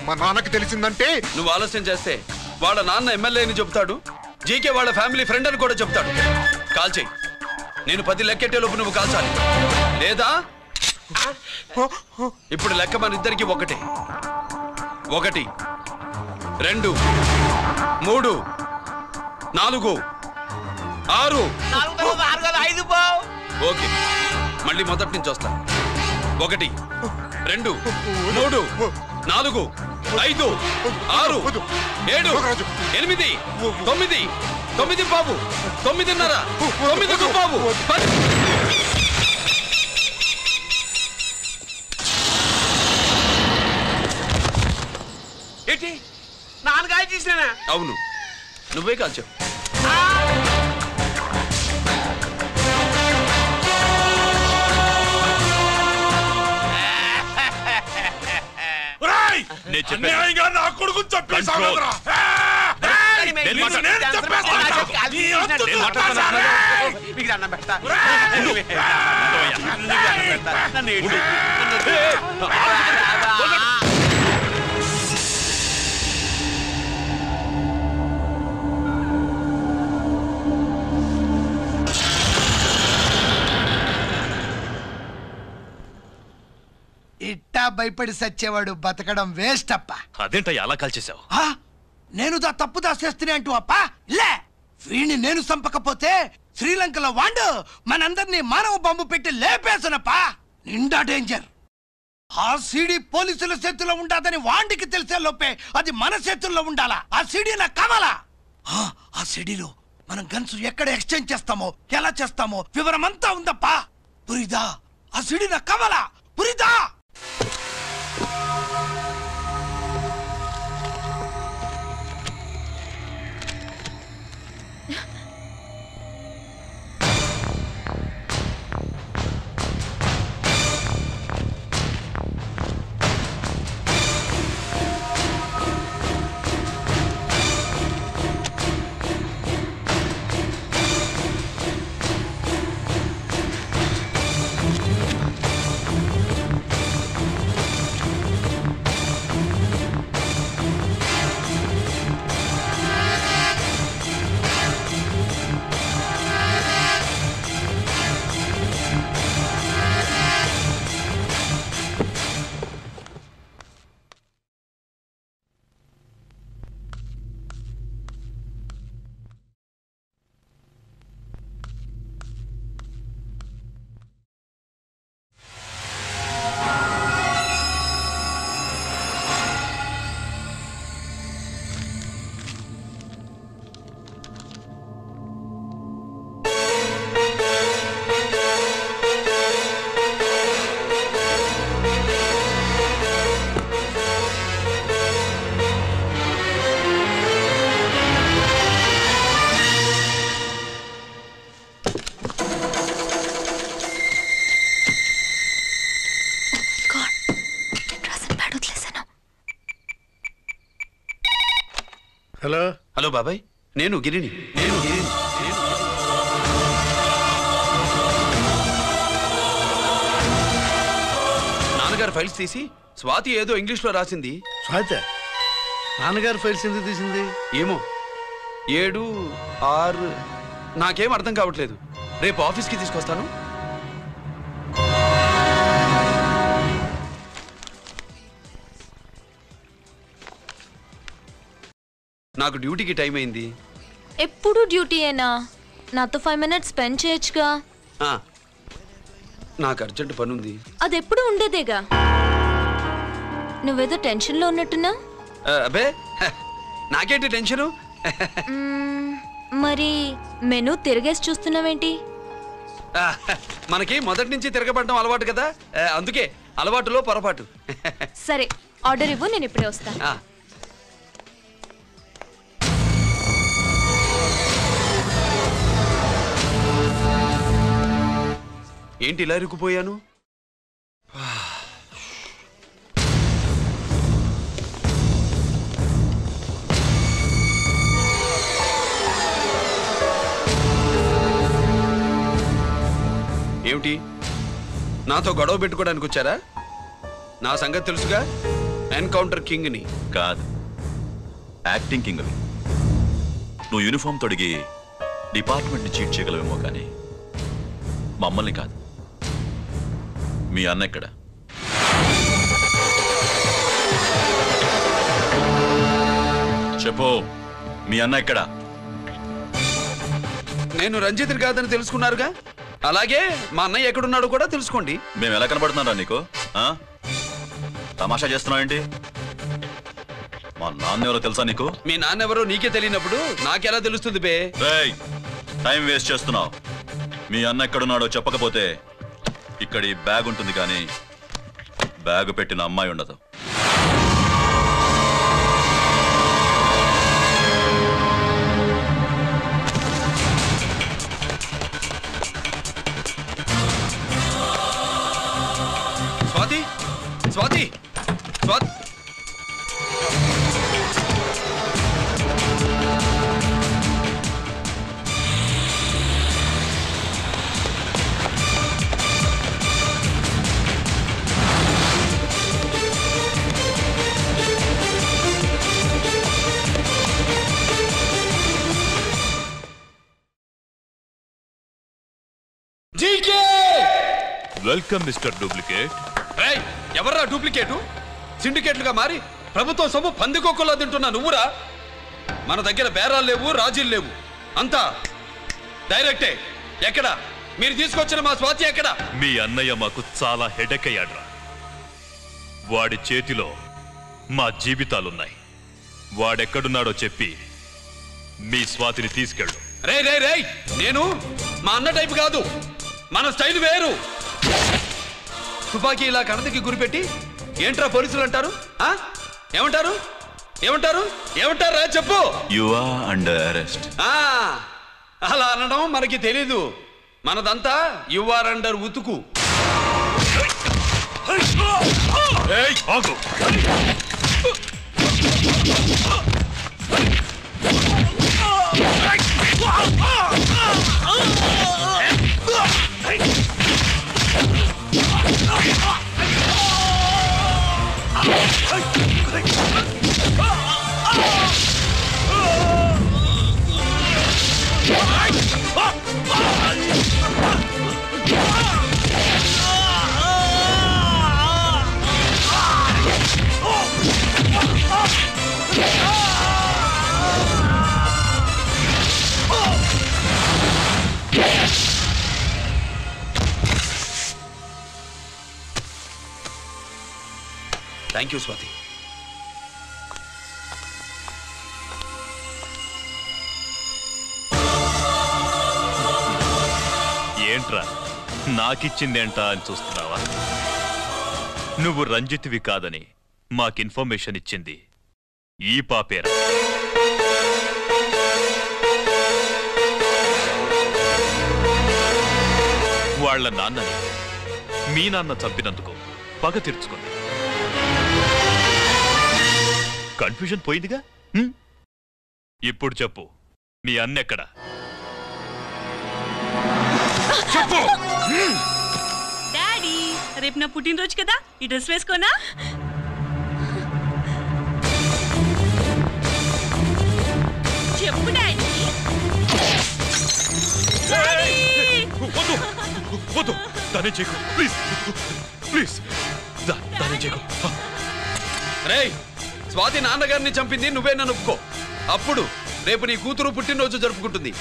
మా నాన్నకి తెలిసిందంటే నువ్వు ఆలస్యం చేస్తే వాళ్ళ నాన్న ఎమ్మెల్యే అని చెప్తాడు, జీకే వాళ్ళ ఫ్యామిలీ ఫ్రెండ్ అని కూడా చెప్తాడు. కాల్ చేయి. నేను 10 లెక్కెట్టే లోపు నువ్వు కాల్చాలి, లేదా ఇప్పుడు లెక్క మన ఇద్దరికి 1 1 2 3 4 6. ఓకే, మళ్ళీ మొదటి నుంచి వస్తా. 1 2 3 4 5 6 7 8 9 9 బాబు 9:30 9 బాబు 10. ఏంటి నాన్నగాయ చేసినా? అవును, నువ్వే కాల్చావు. నా కొడుకు చెప్పేసావు. ఇట్టా భయపడి సచ్చేవాడు బతకడం వేస్ట్ అప్ప. అదేంటయ్యా అలా కాల్చేసావు? నేను తప్పు దాచేస్తున్నా అంటూ అప్ప లే. వీణ్ణి నేను చంపకపోతే శ్రీలంకలో వాండు మనందరినీ మానవ బాంబు పెట్టి లేపేసునప్పా. నిండా డేంజర్. ఆ సీడీ పోలీసుల చేతుల్లో ఉండాదని వాండికి తెలిసే లోపే అది మన చేతుల్లో ఉండాలా. ఆ సీడీ నాకు కావాలా. ఆ సీడీలో మనం గన్స్ ఎక్కడ ఎక్స్చేంజ్ చేస్తామో, ఎలా చేస్తామో వివరమంతా ఉందప్పా. పురిదా, ఆ సీడీ నాకు కావాలా. పురిదా. హలో హలో బాబాయ్, నేను గిరిని. నాన్నగారు ఫైల్స్ తీసి స్వాతి ఏదో ఇంగ్లీష్ లో రాసింది. స్వాతి నాన్నగారు ఫైల్స్ ఎందుకు తీసింది? ఏమో 7 6 నాకేం అర్థం కావట్లేదు. రేపు ఆఫీస్కి తీసుకొస్తాను. నాకు డ్యూటీకి టైం అయింది. ఎప్పుడు డ్యూటీయేనా? నాతో 5 minutes స్పెండ్ చేయొచ్చుగా. నాకు అర్జెంట్ పని ఉంది. అది ఎప్పుడు ఉండేదేగా. నువ్వేదో టెన్షన్లో ఉన్నట్టున్నా? అబే నాకేంటి టెన్షను? మరి మెనూ తిరిగేసి చూస్తున్నావేంటి? మనకి మొదటి నుంచి తిరగబడడం అలవాటు కదా, అందుకే అలవాటులో పొరపాటు. సరే ఆర్డర్ ఇవ్వు, నేను ఇప్పుడే వస్తాను. ఏంటి ఇలా ఇరుక్కుపోయాను? ఏమిటి, నాతో గొడవ పెట్టుకోవడానికి వచ్చారా? నా సంగతి తెలుసుగా, ఎన్కౌంటర్ కింగ్ని. కాదు, యాక్టింగ్ కింగ్. నువ్వు యూనిఫామ్ తొడిగి డిపార్ట్మెంట్ని చీట్ చేయగలవేమో కానీ మమ్మల్ని కాదు. మీ అన్న ఎక్కడ? చెప్పు, మీ అన్న ఎక్కడ? నేను రంజిత్ని కాదని తెలుసుకున్నారుగా, అలాగే మా అన్నయ్య ఎక్కడున్నాడో కూడా తెలుసుకోండి. మేము ఎలా కనబడుతున్నారా నీకు? తమాషా చేస్తున్నావు ఏంటి? మా నాన్న ఎవరో తెలుసా నీకు? మీ నాన్న ఎవరో నీకే తెలియనప్పుడు నాకెలా తెలుస్తుంది బే? టైం వేస్ట్ చేస్తున్నావు. మీ అన్న ఎక్కడున్నాడో చెప్పకపోతే ఇక్కడ ఈ బ్యాగ్ ఉంటుంది కానీ బ్యాగ్ పెట్టిన అమ్మాయి ఉండదు. Swathi, Swathi, Swathi. Welcome mister duplicate. ఎవర్రా డూప్లికేటు? సిండికేట్లుగా మారి ప్రభుత్వం సొమ్ము పందికొక్కలో తింటున్నా నువ్వురా? మన దగ్గర బేరాలు లేవు, రాజీలు లేవు, అంతా డైరెక్టే. ఎక్కడ మీరు తీసుకొచ్చిన మా స్వాతి ఎక్కడ? మీ అన్నయ్య మాకు చాలా హెడెక్ అయ్యాడ్రా. వాడి చేతిలో మా జీవితాలున్నాయి. వాడెక్కడున్నాడో చెప్పి మీ స్వాతిని తీసుకెళ్ళు. రే రే రే, నేను మా అన్న టైపు కాదు, మన స్టైల్ వేరు. తుపాకీ ఇలా కణతకి గురిపెట్టి ఏంట్రా పోలీసులు అంటారు? ఏమంటారు? ఏమంటారు? ఏమంటారా చెప్పు. You are under arrest. అలా అనడం మనకి తెలీదు. మనదంతా యు ఆర్ అండర్ ఉతుకు. Thank you Swathi. ఏంట్రా నాకిచ్చిందేంటా అని చూస్తున్నావా? నువ్వు రంజిత్వి కాదని మాకు ఇన్ఫర్మేషన్ ఇచ్చింది ఈ పాపేరా. వాళ్ళ నాన్నని మీ నాన్న చంపినందుకు పగ తీర్చుకుంది. కన్ఫ్యూజన్ పోయిందిగా. ఇప్పుడు చెప్పు, మీ అన్నెక్కడా? చెప్పు. డాడీ, రేపు నా పుట్టినరోజు కదా, ఈ డ్రెస్ వేసుకోనా? చెప్పు డాడీ. వద్దు, దానే చేయకు ప్లీజ్, ప్లీజ్ దానే చేయకు. రేయ్, స్వాతి నాన్నగారిని చంపింది నువ్వే, నన్ను ఒప్పుకో. అప్పుడు రేపు నీ కూతురు పుట్టినరోజు జరుపుకుంటుంది.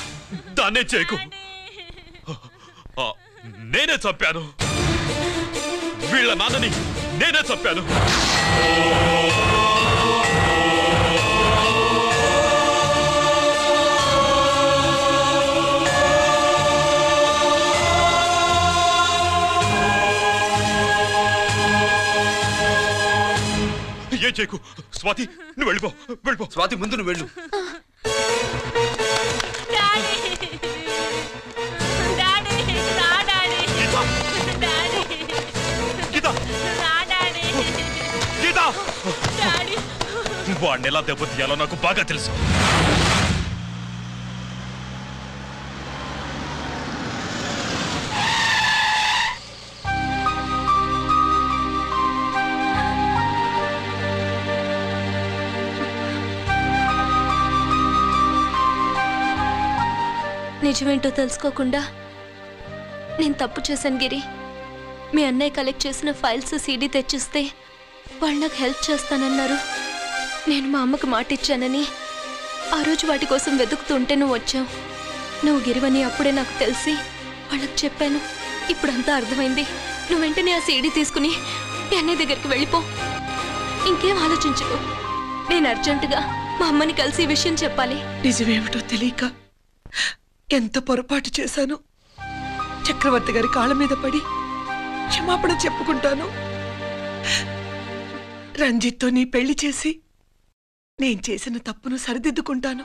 దాన్నే చేయకు. నేనే చంపాను. వీళ్ళ నాన్నని నేనే చంపాను. ఏం చేయకు. స్వాతి నువ్వు వెళ్ళిపో. వెళ్ళిపో. స్వాతి ముందు నువ్వు వెళ్ళు. వాడిని ఎలా దెబ్బతీయాలో నాకు బాగా తెలుసు. నిజమేంటో తెలుసుకోకుండా నేను తప్పు చేశాను గిరి. మీ అన్నయ్య కలెక్ట్ చేసిన ఫైల్స్ సీడీ తెచ్చిస్తే వాళ్ళు నాకు హెల్ప్ చేస్తానన్నారు. నేను మా అమ్మకు మాట ఇచ్చానని ఆ రోజు వాటి కోసం వెతుకుతుంటే నువ్వు వచ్చావు. నువ్వు గిరివని అప్పుడే నాకు తెలిసి వాళ్ళకి చెప్పాను. ఇప్పుడంతా అర్థమైంది. నువ్వు వెంటనే ఆ సీడీ తీసుకుని మీ అన్నయ్య దగ్గరికి వెళ్ళిపో. ఇంకేం ఆలోచించుకో. నేను అర్జెంటుగా మా అమ్మని కలిసి ఈ విషయం చెప్పాలి. నిజమేమిటో తెలియక ఎంత పొరపాటు చేశాను. చక్రవర్తి గారి కాళ్ళ మీద పడి క్షమాపణ చెప్పుకుంటాను. రంజిత్తో నీ పెళ్లి చేసి నేను చేసిన తప్పును సరిదిద్దుకుంటాను.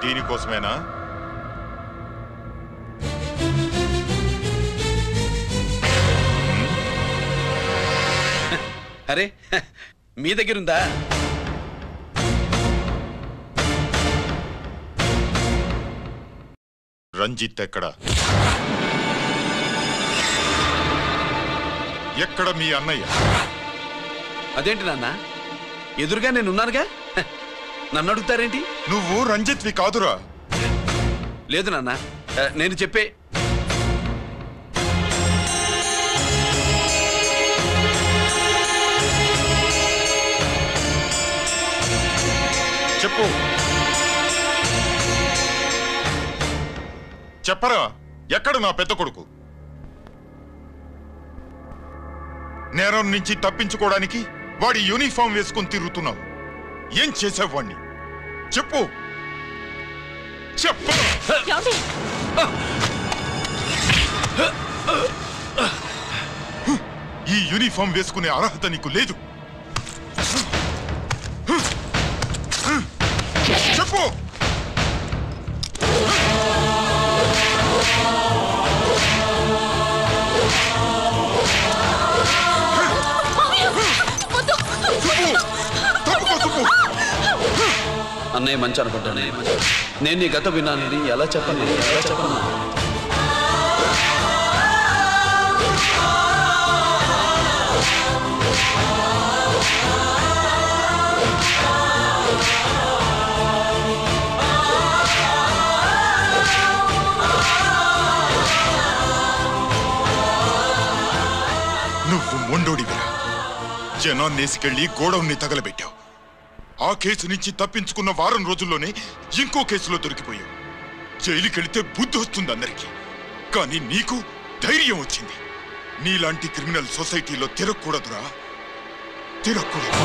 దీనికోసమేనా? అరే మీ దగ్గరుందా? రంజిత్ ఎక్కడ? ఎక్కడ మీ అన్నయ్య? అదేంటి నాన్న, ఎదురుగా నేనున్నానుగా, నన్ను అడుగుతారేంటి? నువ్వు రంజిత్వి కాదురా. లేదు నాన్న, నేను చెప్పే చెప్పు. చెప్పరా, ఎక్కడ నా పెద్ద కొడుకు? నేరం నుంచి తప్పించుకోవడానికి వాడి యూనిఫామ్ వేసుకొని తిరుగుతున్నావు. ఏం చేసావు వాణ్ణి? చెప్పు. చెప్పు. ఈ యూనిఫామ్ వేసుకునే అర్హత నీకు లేదు. చెప్పు. అన్నయ్య మంచి అనుకుంటాను. నేను నీ గత విన్నానని ఎలా చెప్పను? నువ్వు మొండోడివిరా. జనాన్నేసుకెళ్లి గోడౌన్ని తగలబెట్టావు. ఆ కేసు నుంచి తప్పించుకున్న వారం రోజుల్లోనే ఇంకో కేసులో దొరికిపోయావు. జైలుకెళితే బుద్ధి వస్తుంది అందరికీ, కానీ నీకు ధైర్యం వచ్చింది. నీలాంటి క్రిమినల్ సొసైటీలో తిరగకూడదురా, తిరగకూడదు.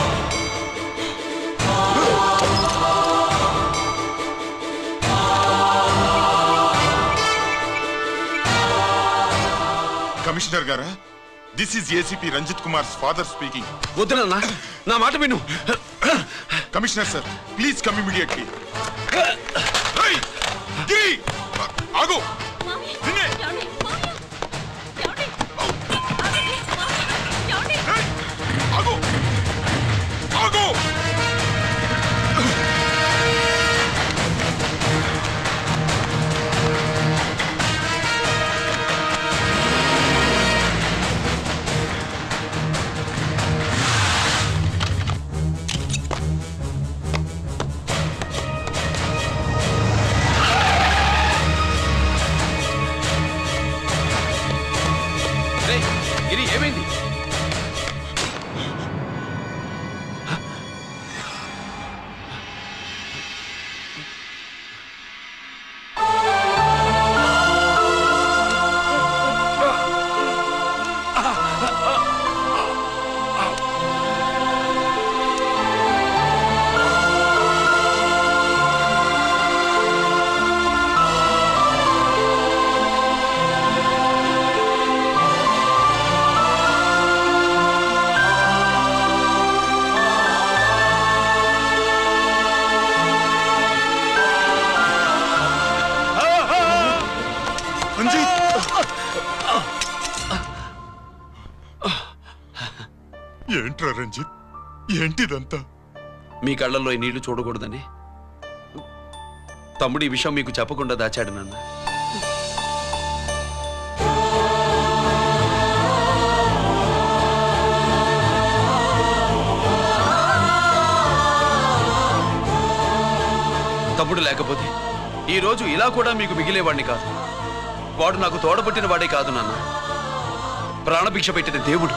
కమిషనర్ గారా, this is ACP Ranjith Kumar father speaking. వద్దునన్నా, నా మాట విను. Commissioner sir, please come immediately. ఆగు. ఆగు. ఆగు. గిరి ఏమైంది? ఏంట్రా రంజిత్, ఏంటిదంతా? మీ కళ్ళల్లో ఈ నీళ్లు చూడకూడదని తమ్ముడు ఈ విషయం మీకు చెప్పకుండా దాచాడు నాన్న. తమ్ముడు లేకపోతే ఈ రోజు ఇలా కూడా మీకు మిగిలేవాడిని కాదు. వాడు నాకు తోడబుట్టిన వాడే కాదు నాన్న, ప్రాణభిక్ష పెట్టిన దేవుడు.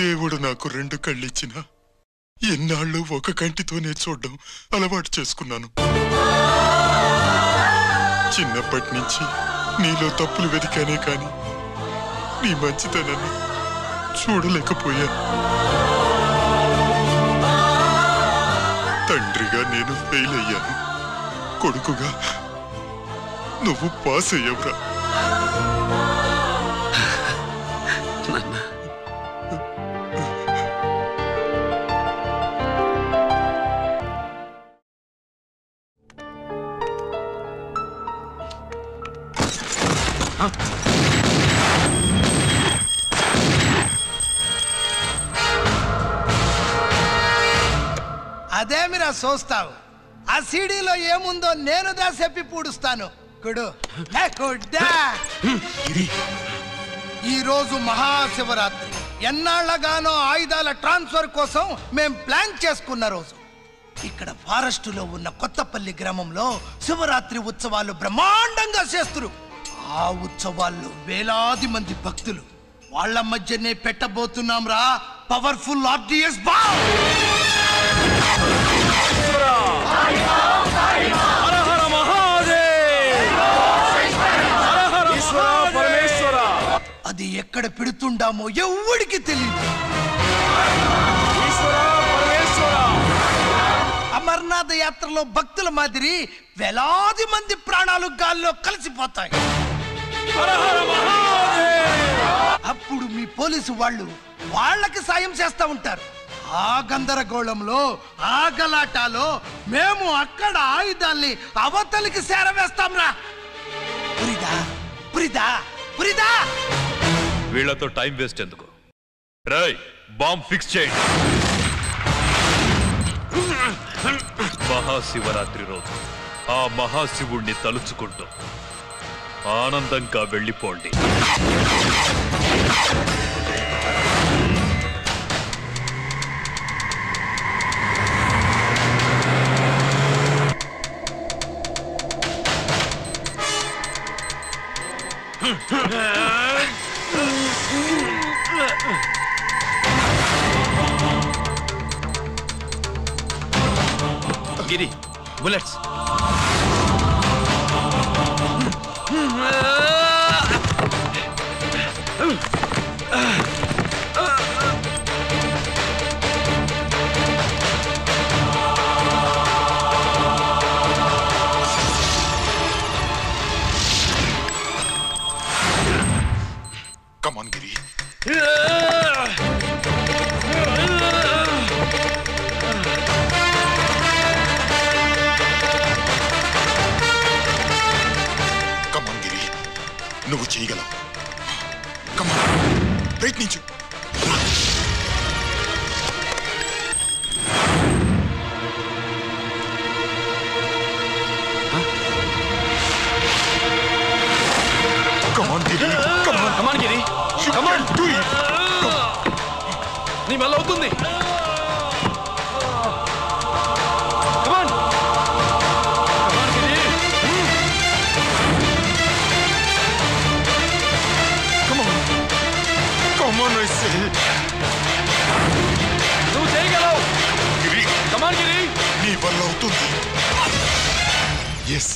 దేవుడు నాకు 2 కళ్ళిచ్చినా ఎన్నాళ్ళు ఒక కంటితోనే చూడడం అలవాటు చేసుకున్నాను. చిన్నప్పటి నుంచి నీలో తప్పులు వెతికానే కాని నీ మంచితనాన్ని చూడలేకపోయాను. తండ్రిగా నేను ఫెయిల్ అయ్యాను, కొడుకుగా నువ్వు పాస్ అయ్యవురా. అదేమిరా చూస్తావు? ఆ సీడీలో ఏముందో నేను చెప్పి పూడుస్తాను. కుడు ఈ రోజు మహాశివరాత్రి. ఎన్నాళ్లగానో ఆయుధాల ట్రాన్స్ఫర్ కోసం మేం ప్లాన్ చేసుకున్న రోజు. ఇక్కడ ఫారెస్టులో ఉన్న కొత్తపల్లి గ్రామంలో శివరాత్రి ఉత్సవాలు బ్రహ్మాండంగా చేస్తురు. ఆ ఉత్సవాల్లో వేలాది మంది భక్తులు. వాళ్ళ మధ్యనే పెట్టబోతున్నాం రా పవర్ఫుల్ ఆర్డిఎస్ బాంబ్. అది ఎక్కడ పెడుతుండామో ఎవడికి తెలియదు. అమర్నాథ యాత్రలో భక్తుల మాదిరి వేలాది మంది ప్రాణాలు గాల్లో కలిసిపోతాయి. అప్పుడు మీ పోలీసు వాళ్ళు వాళ్ళకి సాయం చేస్తా ఉంటారు. ఆ గందరగోళంలో, ఆ గలాటాలో మేము అక్కడ ఆయుధాల్ని అవతలికి చేరవేస్తాం రా. పురిదా పురిదా పురిదా. వీళ్లతో టైం వేస్ట్ ఎందుకు? రాయ్, బాంబ్ ఫిక్స్ చేయండి. మహాశివరాత్రి రోజు ఆ మహాశివుణ్ణి తలుచుకుంటూ ఆనందంగా వెళ్ళిపోండి. గిరి, bullets. Come on, Giri. Come on, Giri. నువ్వు చేయగలవు. Come on. ప్రయత్నించు. ఎస్.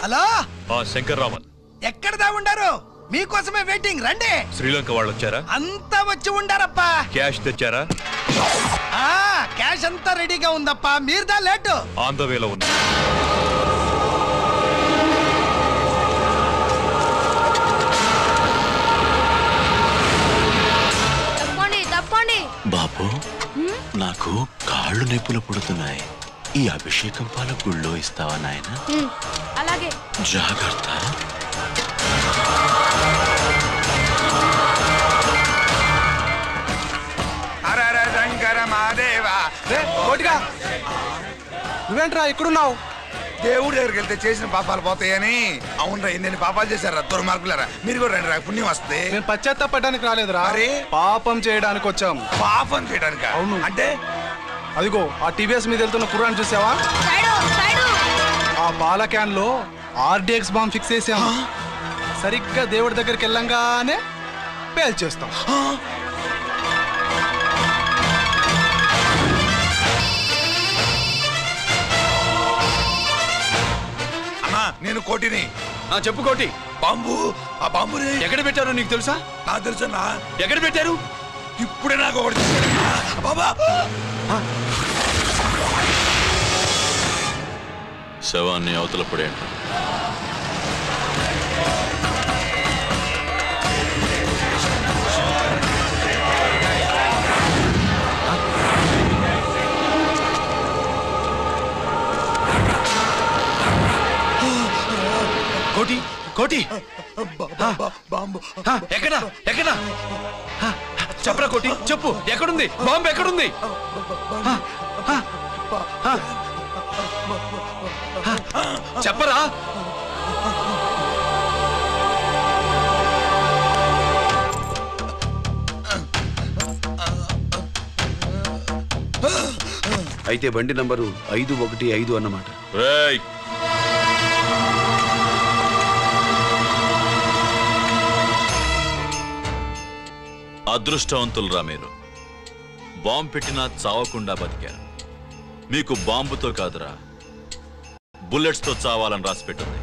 హలో శంకర్రామన్ ఎక్కడ దాగుండారు? మీకోసమే వెయిటింగ్, రండి. శ్రీలంక వాళ్ళు వచ్చారా? అంతా వచ్చి ఉండారప్పా. క్యాష్ తెచ్చారా? క్యాష్ అంతా రెడీగా ఉందప్పా, మీరుదా లేటు. ఆన్ ద వేలో ఉంది. తప్పండి. బాబు, నాకు కాళ్ళు నొప్పులు పుడుతున్నాయి. ఈ అభిషేకం పాల గుళ్ళో ఇస్తావా నాయన? అలాగే. జాగ్రత్త. నువ్వేంట్రా ఇక్కడున్నావు? దేవుడి దగ్గరికి వెళ్తే చేసిన పాపాలు పోతాయని. అవునరా, ఎన్ని పాపాలు చేశారా దుర్మార్గులారా. మీరు కూడా రండి రా, పుణ్యం వస్తే. మేము పశ్చాత్తాపడడానికి రాలేదురా, పాపం చేయడానికి వచ్చాం. పాపం చేయడానికి? అవును. అంటే అదిగో ఆ టీవీఎస్ మీద వెళ్తున్న కుర్రాన్ని చూసావా? ఆ పాల క్యాన్ లో ఆర్డిఎక్స్ బాంబ్ ఫిక్స్ చేసాం. సరిగ్గా దేవుడి దగ్గరికి వెళ్ళంగానే పేల్చేస్తాం. నేను కోటిని. చెప్పు కోటి. బాంబు, ఆ బాంబుని ఎక్కడ పెట్టారు నీకు తెలుసా? నాకు తెలుసా. ఎక్కడ పెట్టారు? ఇప్పుడే నాకు ఒకటి బాబా. శవాన్ని అవతల పడేయండి. కోటి, కోటి, బాంబు ఎక్కడ ఎక్కడ చెప్పరా కోటి, చెప్పు. ఎక్కడుంది బాంబు? ఎక్కడుంది? చెప్పరా. అయితే బండి నంబరు 515 అన్నమాట. అదృష్టవంతులరా మీరు. బాంబు పెట్టినా చావకుండా బతికారు. మీకు బాంబుతో కాదురా, బుల్లెట్స్ తో చావాలని రాసి పెట్టింది.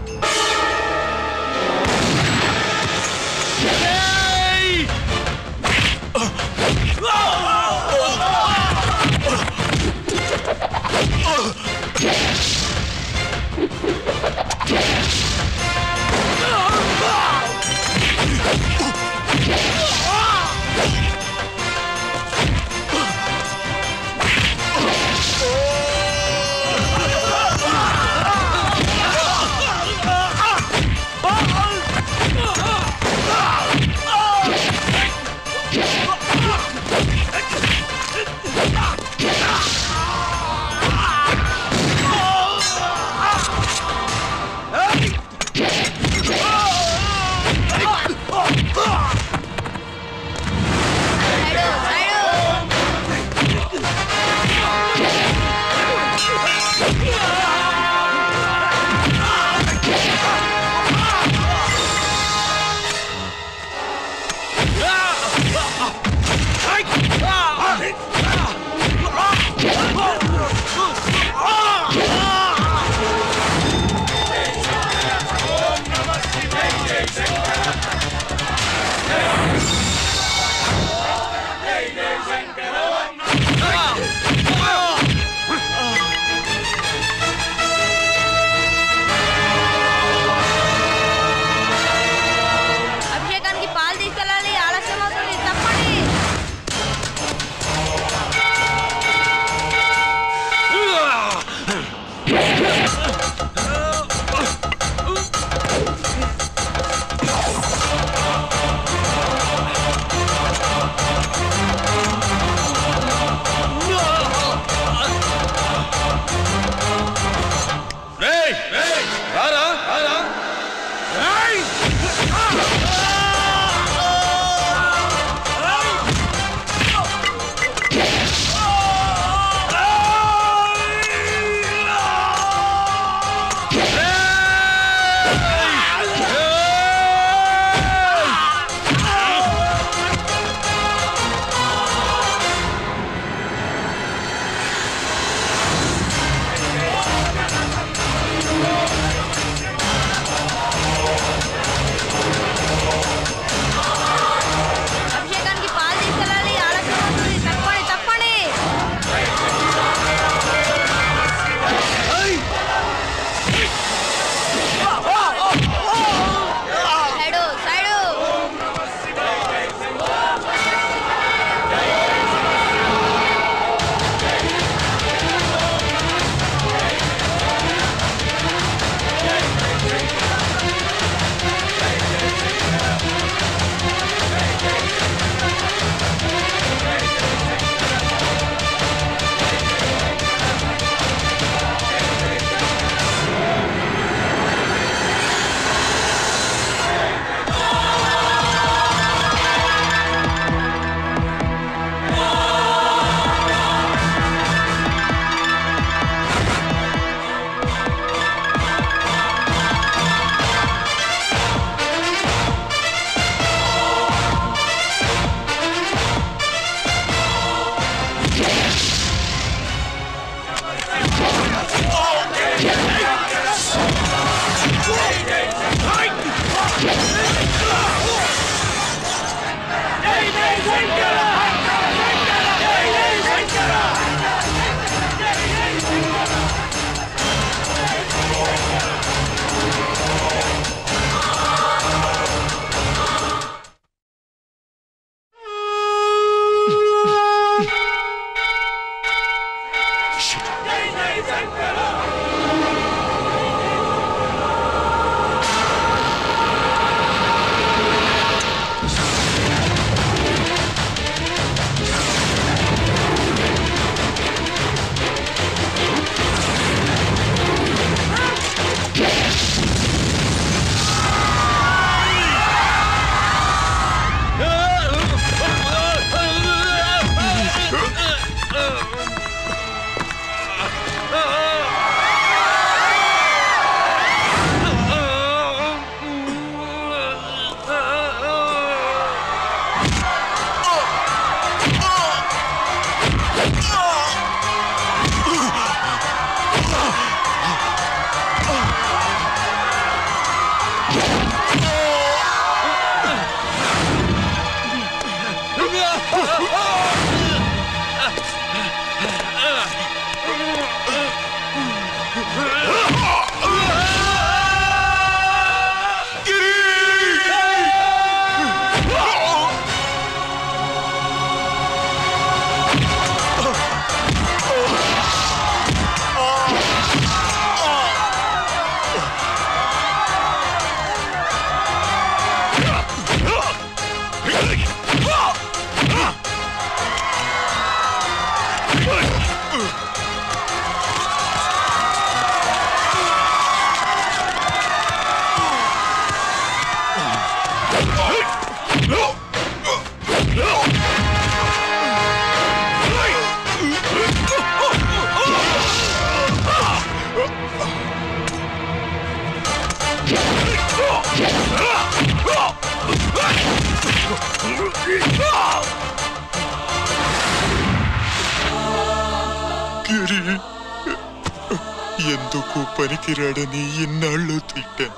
ఎందుకు పనికిరాడని ఇన్నాళ్ళు తిట్టాను.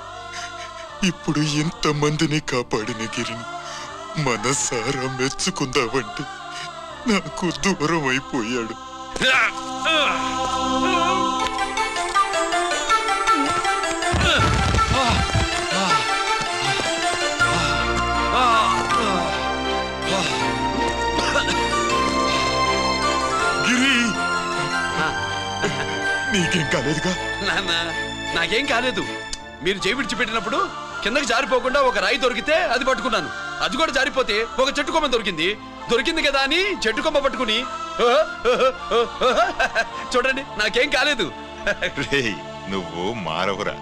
ఇప్పుడు ఎంతమందిని కాపాడిన గిరిని మనసారా మెచ్చుకుందామంటే నాకు దూరం అయిపోయాడు. గిరి, నీకేం కాలేదుగా? నాన్న, నాకేం కాలేదు. మీరు చేయి విడిచిపెట్టినప్పుడు కిందకి జారిపోకుండా ఒక రాయి దొరికితే అది పట్టుకున్నాను. అది కూడా జారిపోతే ఒక చెట్టు కొమ్మ దొరికింది కదా అని చెట్టు కొమ్మ పట్టుకుని చూడండి, నాకేం కాలేదు. నువ్వు మారవురా.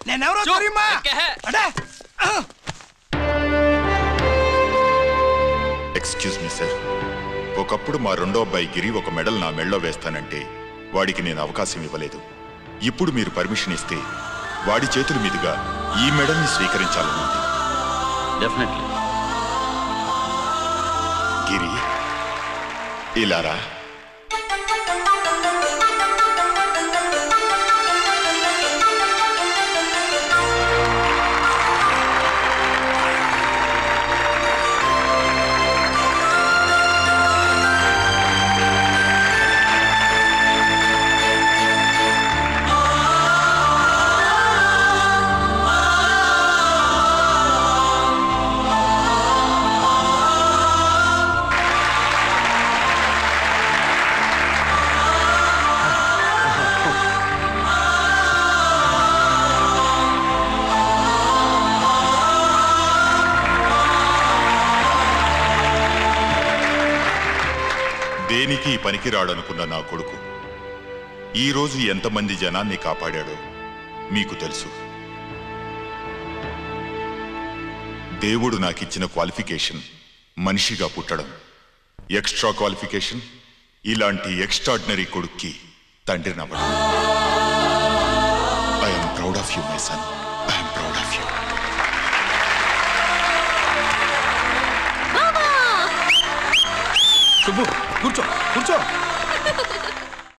నేనెవరో తెలియమా? ఎక్స్క్యూజ్ మీ సార్, ఒకప్పుడు మా రెండో అబ్బాయి గిరి ఒక మెడల్ నా మెడలో వేస్తానంటే వాడికి నేను అవకాశం ఇవ్వలేదు. ఇప్పుడు మీరు పర్మిషన్ ఇస్తే వాడి చేతుల మీదుగా ఈ మెడల్ని స్వీకరించాలనుంది. డెఫినెట్లీ. గిరి, ఇలారా. దేనికి పనికిరాడనుకున్న నా కొడుకు ఈరోజు ఎంతమంది జనాన్ని కాపాడాడో మీకు తెలుసు. దేవుడు నాకిచ్చిన క్వాలిఫికేషన్ మనిషిగా పుట్టడం, ఎక్స్ట్రా క్వాలిఫికేషన్ ఇలాంటి ఎక్స్ట్రాడినరీ కొడుక్కి తండ్రినవ్వడం. I'm proud of you my son, I'm proud of you. కూర్చో కూర్చో.